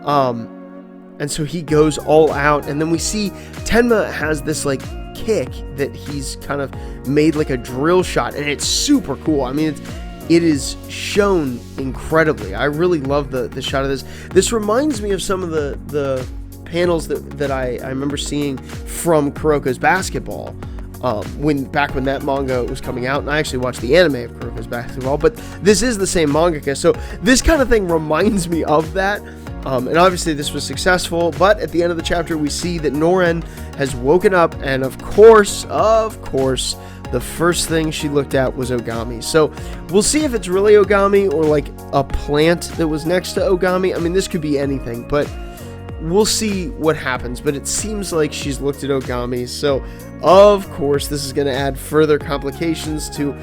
S1: and so he goes all out, and then we see Tenma has this like kick that he's kind of made like a drill shot, and it's super cool. I mean, it is shown incredibly. I really love the shot of this. This reminds me of some of the panels that I remember seeing from Kuroko's Basketball, back when that manga was coming out, and I actually watched the anime of Kuroko's Basketball, but this is the same mangaka, so this kind of thing reminds me of that, and obviously this was successful, but at the end of the chapter we see that Noren has woken up, and of course, the first thing she looked at was Ogami. So we'll see if it's really Ogami or like a plant that was next to Ogami. I mean, this could be anything, but we'll see what happens, but it seems like she's looked at Ogami, so of course this is going to add further complications to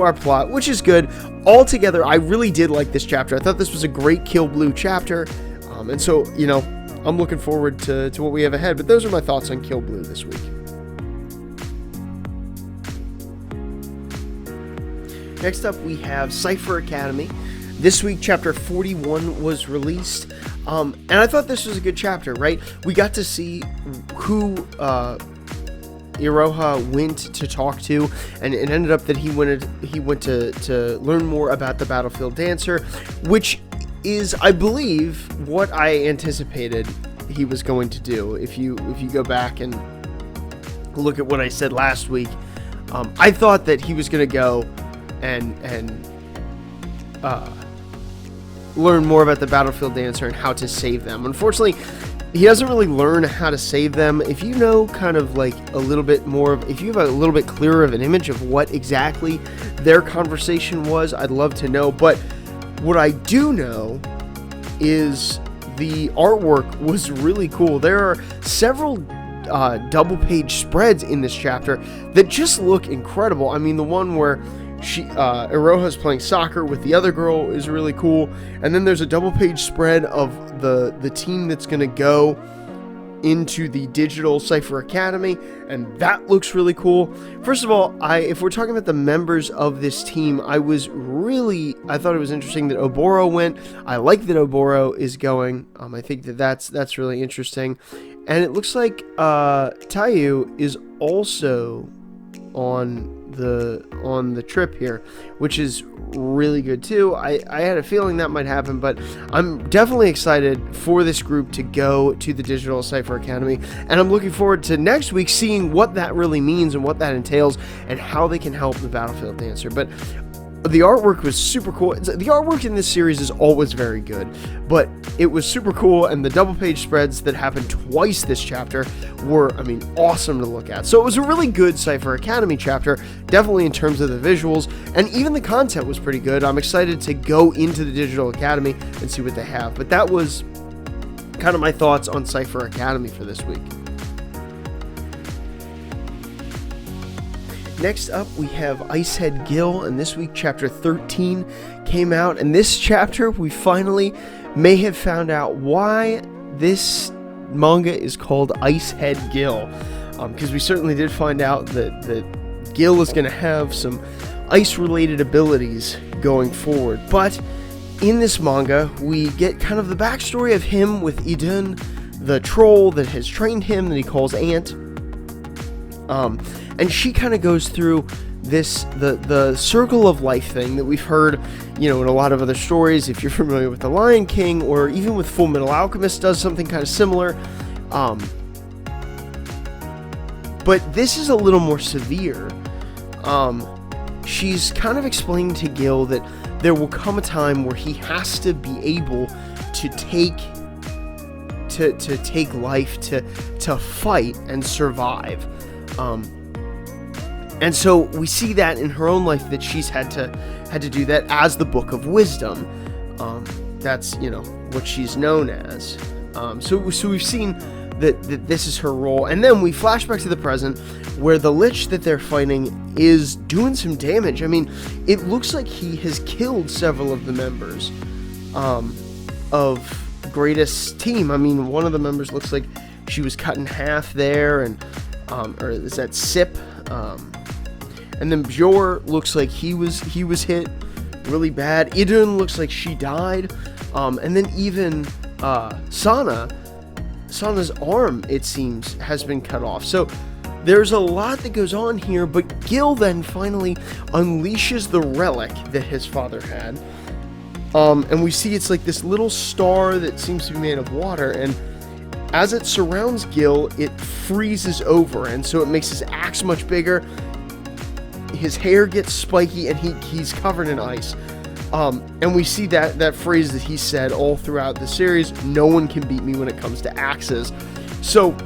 S1: our plot, which is good. Altogether, I really did like this chapter. I thought this was a great Kill Blue chapter, and so, you know, I'm looking forward to what we have ahead, but those are my thoughts on Kill Blue this week. Next up, we have Cipher Academy. This week, chapter 41 was released, and I thought this was a good chapter, right? We got to see who Iroha went to talk to, and it ended up that he went to learn more about the Battlefield Dancer, which is, I believe, what I anticipated he was going to do. If you go back and look at what I said last week, I thought that he was going to go and learn more about the Battlefield Dancer and how to save them. Unfortunately, he doesn't really learn how to save them. If you know kind of like a little bit more of, if you have a little bit clearer of an image of what exactly their conversation was, I'd love to know. But what I do know is the artwork was really cool. There are several double page spreads in this chapter that just look incredible. I mean, the one where Iroha's playing soccer with the other girl is really cool, and then there's a double page spread of the team that's going to go into the digital Cipher Academy, and that looks really cool. First of all, if we're talking about the members of this team, I thought it was interesting that Oboro went. I like that Oboro is going. I think that's really interesting, and it looks like Taiyu is also on the trip here, which is really good too. I had a feeling that might happen, but I'm definitely excited for this group to go to the Digital Cipher Academy, and I'm looking forward to next week seeing what that really means and what that entails and how they can help the Battlefield Dancer. But the artwork was super cool. The artwork in this series is always very good, but it was super cool, and the double page spreads that happened twice this chapter were, I mean, awesome to look at. So it was a really good Cipher Academy chapter, definitely in terms of the visuals, and even the content was pretty good. I'm excited to go into the Digital Academy and see what they have, but that was kind of my thoughts on Cipher Academy for this week. Next up, we have Icehead Gill, and this week, chapter 13 came out, and this chapter, we finally may have found out why this manga is called Icehead Gill, because we certainly did find out that Gill is going to have some ice-related abilities going forward, but in this manga, we get kind of the backstory of him with Idun the troll that has trained him that he calls Aunt. And she kind of goes through the circle of life thing that we've heard, in a lot of other stories. If you're familiar with The Lion King, or even with Full Metal Alchemist, does something kind of similar. But this is a little more severe. She's kind of explaining to Gill that there will come a time where he has to be able to take life, to fight and survive. And so we see that in her own life, that she's had to do that as the Book of Wisdom. That's what she's known as. So we've seen that this is her role, and then we flash back to the present, where the Lich that they're fighting is doing some damage. I mean, it looks like he has killed several of the members of Greatest Team. I mean, one of the members looks like she was cut in half there, and or is that Sip? And then Bjor looks like he was hit really bad. Idun looks like she died. And then even Sana's arm, it seems, has been cut off. So there's a lot that goes on here, but Gill then finally unleashes the relic that his father had. And we see it's like this little star that seems to be made of water, and as it surrounds Gill, it freezes over, and so it makes his axe much bigger. His hair gets spiky, and he's covered in ice. And we see that phrase that he said all throughout the series: "No one can beat me when it comes to axes." So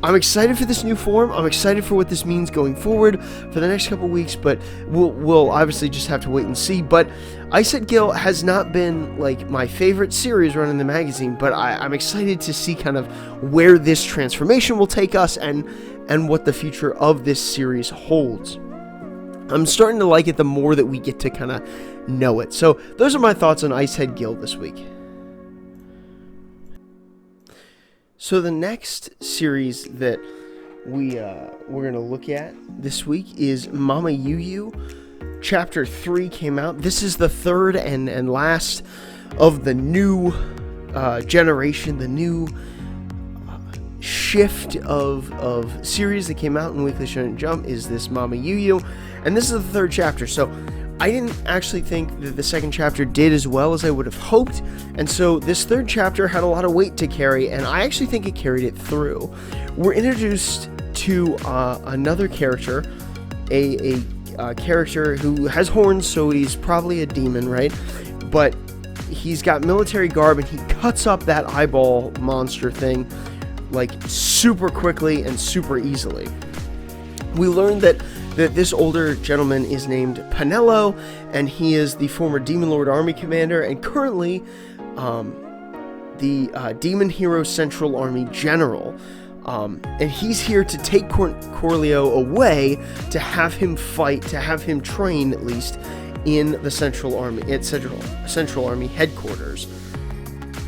S1: I'm excited for this new form. I'm excited for what this means going forward for the next couple weeks, but we'll obviously just have to wait and see. But Undead Gill has not been like my favorite series run in the magazine, but I'm excited to see kind of where this transformation will take us and what the future of this series holds. I'm starting to like it the more that we get to kind of know it. So those are my thoughts on Undead Gill this week. So the next series that we're going to look at this week is Mama Yuyu. Chapter 3 came out. This is the third and last of the new generation, the new shift of series that came out in Weekly Shonen Jump is this Mama Yuyu, and this is the third chapter. So I didn't actually think that the second chapter did as well as I would have hoped, and so this third chapter had a lot of weight to carry, and I actually think it carried it through. We're introduced to another character, a character who has horns, so he's probably a demon, right? But he's got military garb, and he cuts up that eyeball monster thing like super quickly and super easily. We learned that this older gentleman is named Penelo, and he is the former Demon Lord Army commander, and currently the Demon Hero Central Army general. And he's here to take Corleo away, to have him fight, to have him train at least in the Central Army, at Central Army headquarters.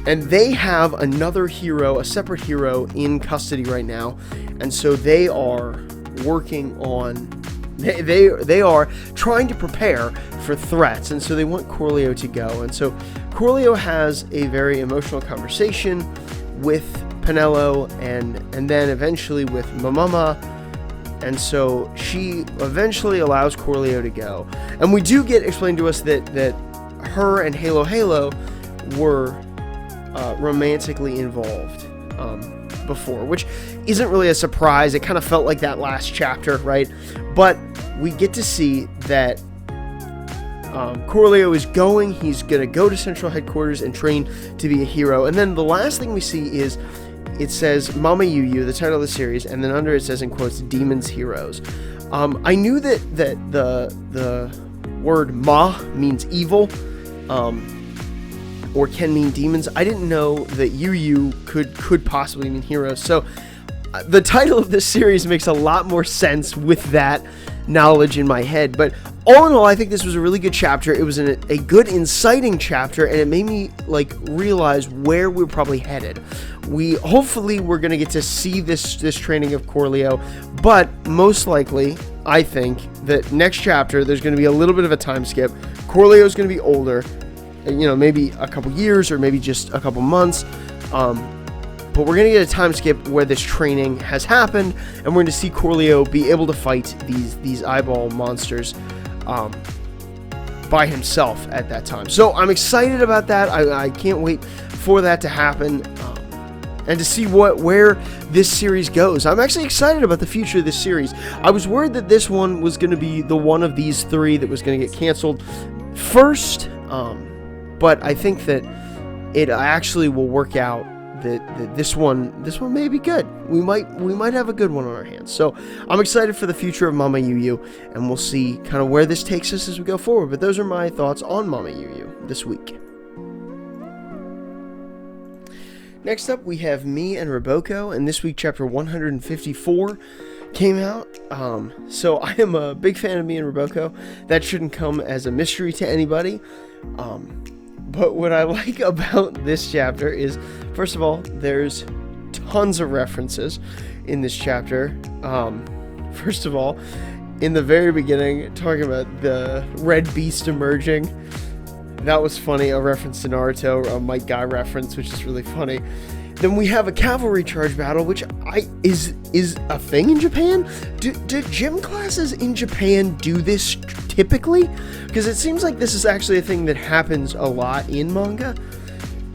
S1: And they have another hero, a separate hero, in custody right now, and so they are working on. They are trying to prepare for threats, and so they want Corleo to go. And so Corleo has a very emotional conversation with Penelo, and then eventually with Mamama, and so she eventually allows Corleo to go. And we do get explained to us that her and Halo were romantically involved before, which isn't really a surprise. It kind of felt like that last chapter, right? But we get to see that Corleo is going. He's going to go to Central Headquarters and train to be a hero. And then the last thing we see is it says Mama Yuyu, the title of the series, and then under it says in quotes, Demons Heroes. I knew that the word Ma means evil, or can mean demons. I didn't know that Yuyu could possibly mean heroes. So the title of this series makes a lot more sense with that knowledge in my head. But all in all, I think this was a really good chapter. It was a good inciting chapter, and it made me realize where we're probably headed. Hopefully we're going to get to see this training of Corleo, but most likely I think that next chapter there's going to be a little bit of a time skip. Corleo's going to be older, maybe a couple years or maybe just a couple months, but we're going to get a time skip where this training has happened, and we're going to see Corleo be able to fight these eyeball monsters by himself at that time. So I'm excited about that. I can't wait for that to happen, and to see where this series goes. I'm actually excited about the future of this series. I was worried that this one was going to be the one of these three that was going to get canceled first, but I think that it actually will work out that this one may be good. We might have a good one on our hands. So I'm excited for the future of Mama Yuyu, and we'll see kind of where this takes us as we go forward. But those are my thoughts on Mama Yuyu this week. Next up, we have Me and Roboco, and this week chapter 154 came out. So I am a big fan of Me and Roboco. That shouldn't come as a mystery to anybody. But what I like about this chapter is, first of all, there's tons of references in this chapter. First of all, in the very beginning, talking about the red beast emerging. That was funny, a reference to Naruto, a Might Guy reference, which is really funny. Then we have a cavalry charge battle, which is a thing in Japan. Do gym classes in Japan do this typically? Because it seems like this is actually a thing that happens a lot in manga.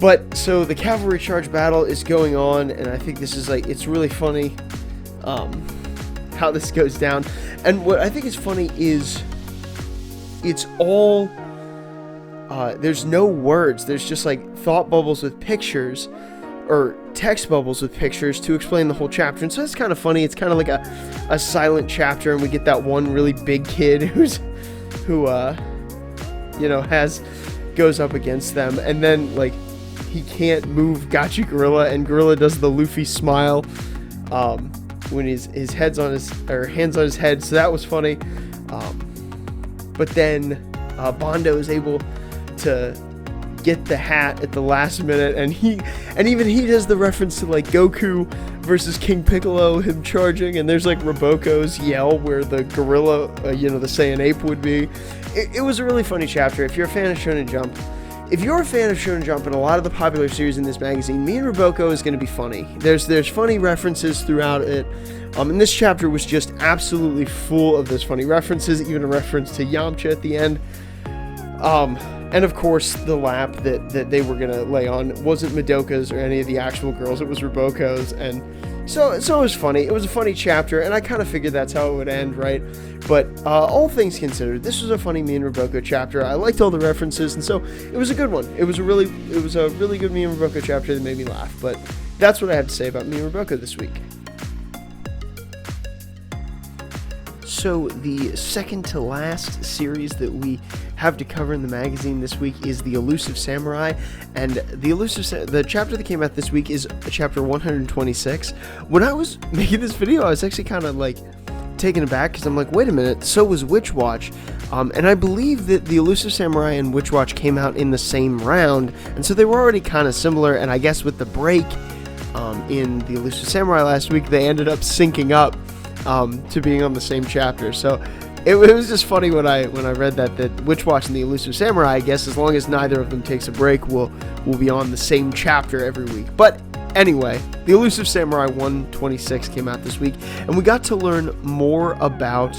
S1: But so the cavalry charge battle is going on, and I think this is it's really funny how this goes down. And what I think is funny is it's all there's no words. There's just thought bubbles with pictures, or text bubbles with pictures to explain the whole chapter. And so that's kind of funny. It's kind of like a silent chapter, and we get that one really big kid who goes up against them, and then he can't move Gachi Gorilla, and Gorilla does the Luffy smile when his hands on his head. So that was funny. But then Bondo is able to get the hat at the last minute, and even he does the reference to Goku versus King Piccolo, him charging, and there's Roboco's yell where the gorilla, the Saiyan ape would be. It was a really funny chapter. If you're a fan of Shonen Jump, and a lot of the popular series in this magazine, Me and Roboco is going to be funny. There's funny references throughout it. And this chapter was just absolutely full of those funny references, even a reference to Yamcha at the end. And of course, the lap that they were going to lay on wasn't Madoka's or any of the actual girls, it was Roboco's, and so it was funny. It was a funny chapter, and I kind of figured that's how it would end, right? But all things considered, this was a funny Me and Roboco chapter. I liked all the references, and so it was a good one. It was a really good Me and Roboco chapter that made me laugh, but that's what I have to say about Me and Roboco this week. So the second to last series that we have to cover in the magazine this week is the Elusive Samurai, and the chapter that came out this week is chapter 126. When I was making this video, I was actually kind of taken aback, because I'm wait a minute, so was Witch Watch, and I believe that the Elusive Samurai and Witch Watch came out in the same round, and so they were already kind of similar, and I guess with the break in the Elusive Samurai last week, they ended up syncing up to being on the same chapter. So it was just funny when I read that Witch Watch and the Elusive Samurai, I guess as long as neither of them takes a break, will be on the same chapter every week. But anyway, the Elusive Samurai 126 came out this week, and we got to learn more about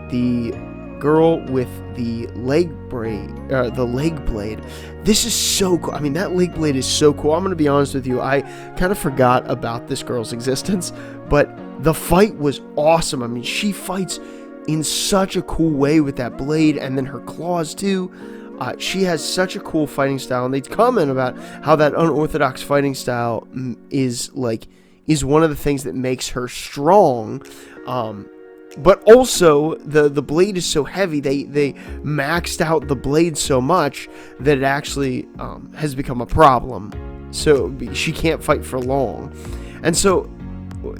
S1: the girl with the leg blade. This is so cool. I mean, that leg blade is so cool. I'm going to be honest with you. I kind of forgot about this girl's existence, but the fight was awesome. I mean, she fights in such a cool way with that blade, and then her claws too. She has such a cool fighting style, and they comment about how that unorthodox fighting style is one of the things that makes her strong. But also, the blade is so heavy, they maxed out the blade so much that it actually has become a problem. So she can't fight for long. And so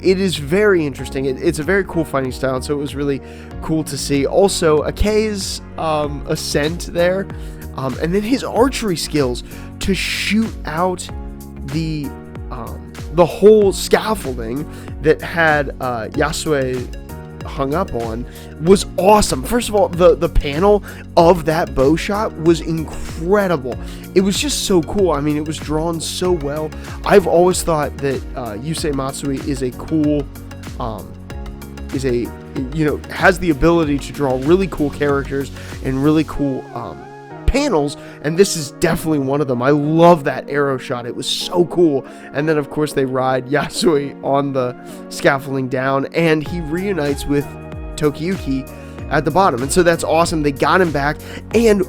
S1: it is very interesting. It's a very cool fighting style, so it was really cool to see. Also, Akae's ascent there, and then his archery skills to shoot out the whole scaffolding that had Yasue hung up on was awesome. First of all, the panel of that bow shot was incredible. It was just so cool. I mean, it was drawn so well. I've always thought that Yusei Matsui is a cool, has the ability to draw really cool characters and really cool panels, and this is definitely one of them. I love that arrow shot. It was so cool. And then of course they ride Yasui on the scaffolding down, and he reunites with Tokiyuki at the bottom, and so that's awesome. They got him back. And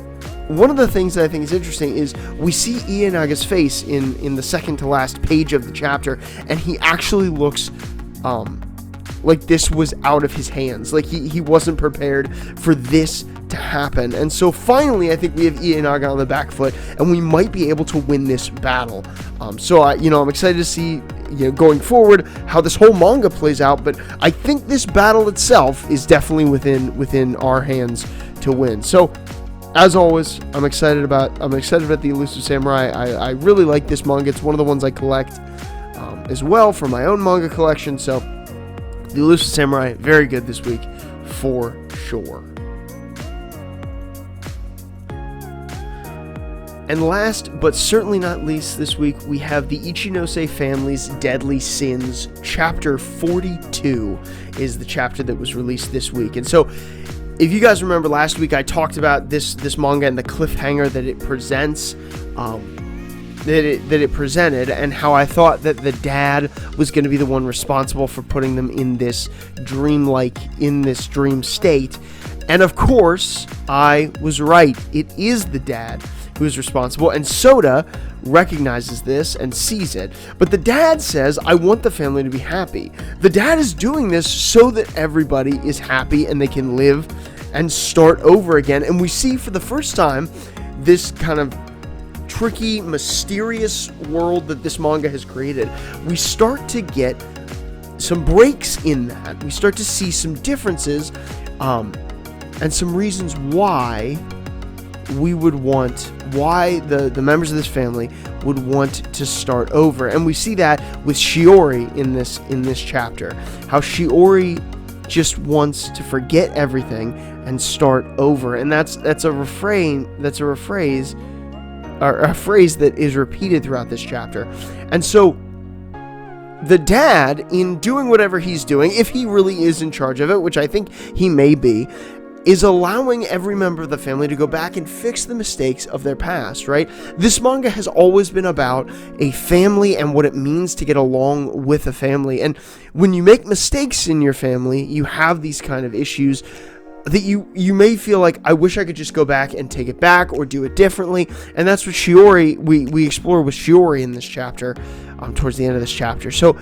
S1: one of the things that I think is interesting is we see Ienaga's face in the second to last page of the chapter, and he actually looks like this was out of his hands. Like he wasn't prepared for this to happen. And so finally, I think we have Ienaga on the back foot, and we might be able to win this battle. So I'm excited to see, going forward, how this whole manga plays out. But I think this battle itself is definitely within our hands to win. So, as always, I'm excited about the Elusive Samurai. I really like this manga. It's one of the ones I collect as well for my own manga collection. So, the Elusive Samurai, very good this week for sure. And last, but certainly not least, this week, we have the Ichinose family's Deadly Sins. Chapter 42 is the chapter that was released this week. And so, if you guys remember last week, I talked about this manga and the cliffhanger that it presents, that it presented, and how I thought that the dad was going to be the one responsible for putting them in this dream state. And of course, I was right. It is the dad who is responsible, and Soda recognizes this and sees it. But the dad says, I want the family to be happy. The dad is doing this so that everybody is happy and they can live and start over again. And we see for the first time this kind of tricky, mysterious world that this manga has created. We start to get some breaks in that. We start to see some differences and some reasons why the members of this family would want to start over. And we see that with Shiori in this chapter, how Shiori just wants to forget everything and start over. And that's a phrase that is repeated throughout this chapter. And so the dad, in doing whatever he's doing, if he really is in charge of it, which I think he may be, is allowing every member of the family to go back and fix the mistakes of their past, right? This manga has always been about a family and what it means to get along with a family. And when you make mistakes in your family, you have these kind of issues that you may feel like, I wish I could just go back and take it back or do it differently. And that's what Shiori, we explore with Shiori in this chapter, towards the end of this chapter. So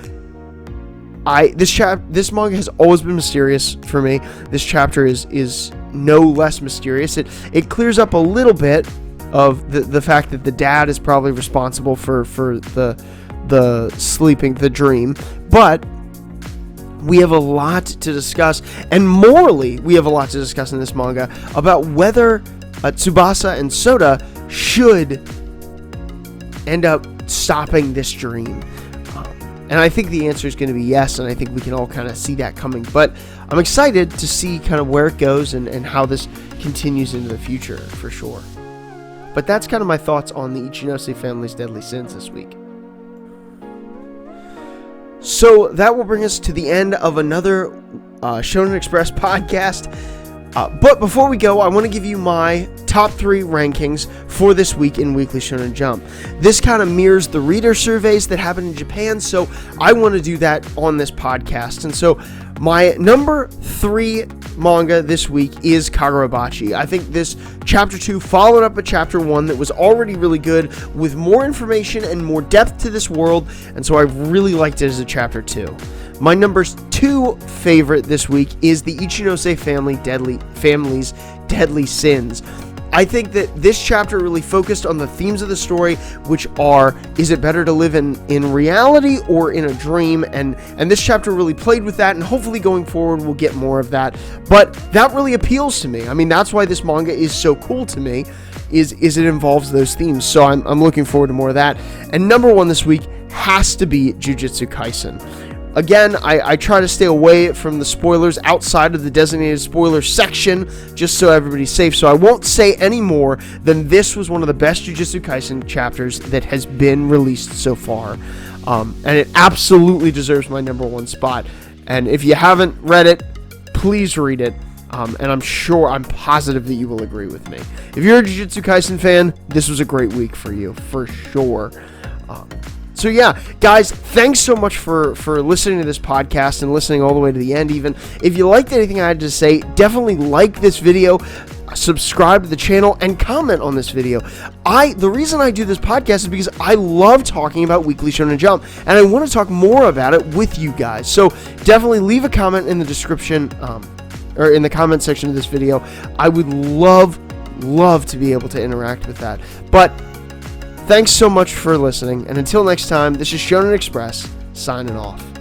S1: this manga has always been mysterious for me. This chapter is no less mysterious. It clears up a little bit of the fact that the dad is probably responsible for the dream, but we have a lot to discuss, and morally we have a lot to discuss in this manga about whether Tsubasa and Soda should end up stopping this dream. And I think the answer is going to be yes, and I think we can all kind of see that coming. But I'm excited to see kind of where it goes and how this continues into the future, for sure. But that's kind of my thoughts on the Ichinose family's Deadly Sins this week. So that will bring us to the end of another Shonen Express podcast. But before we go, I want to give you my top 3 rankings for this week in Weekly Shonen Jump. This kind of mirrors the reader surveys that happen in Japan, so I want to do that on this podcast. And so my number 3 manga this week is Kagurabachi. I think this chapter 2 followed up a chapter 1 that was already really good, with more information and more depth to this world, and so I really liked it as a chapter 2. My number 2 favorite this week is the Ichinose family's Deadly Sins. I think that this chapter really focused on the themes of the story, which are, is it better to live in reality or in a dream? And this chapter really played with that, and hopefully going forward we'll get more of that. But that really appeals to me. I mean, that's why this manga is so cool to me, is it involves those themes. So I'm looking forward to more of that. And number 1 this week has to be Jujutsu Kaisen. Again, I try to stay away from the spoilers outside of the designated spoiler section, just so everybody's safe. So I won't say any more than this was one of the best Jujutsu Kaisen chapters that has been released so far. And it absolutely deserves my number one spot. And if you haven't read it, please read it. And I'm positive that you will agree with me. If you're a Jujutsu Kaisen fan, this was a great week for you, for sure. So yeah, guys, thanks so much for listening to this podcast and listening all the way to the end even. If you liked anything I had to say, definitely like this video, subscribe to the channel, and comment on this video. The reason I do this podcast is because I love talking about Weekly Shonen Jump, and I want to talk more about it with you guys. So definitely leave a comment in the description, or in the comment section of this video. I would love to be able to interact with that. But thanks so much for listening, and until next time, this is Shonen Express, signing off.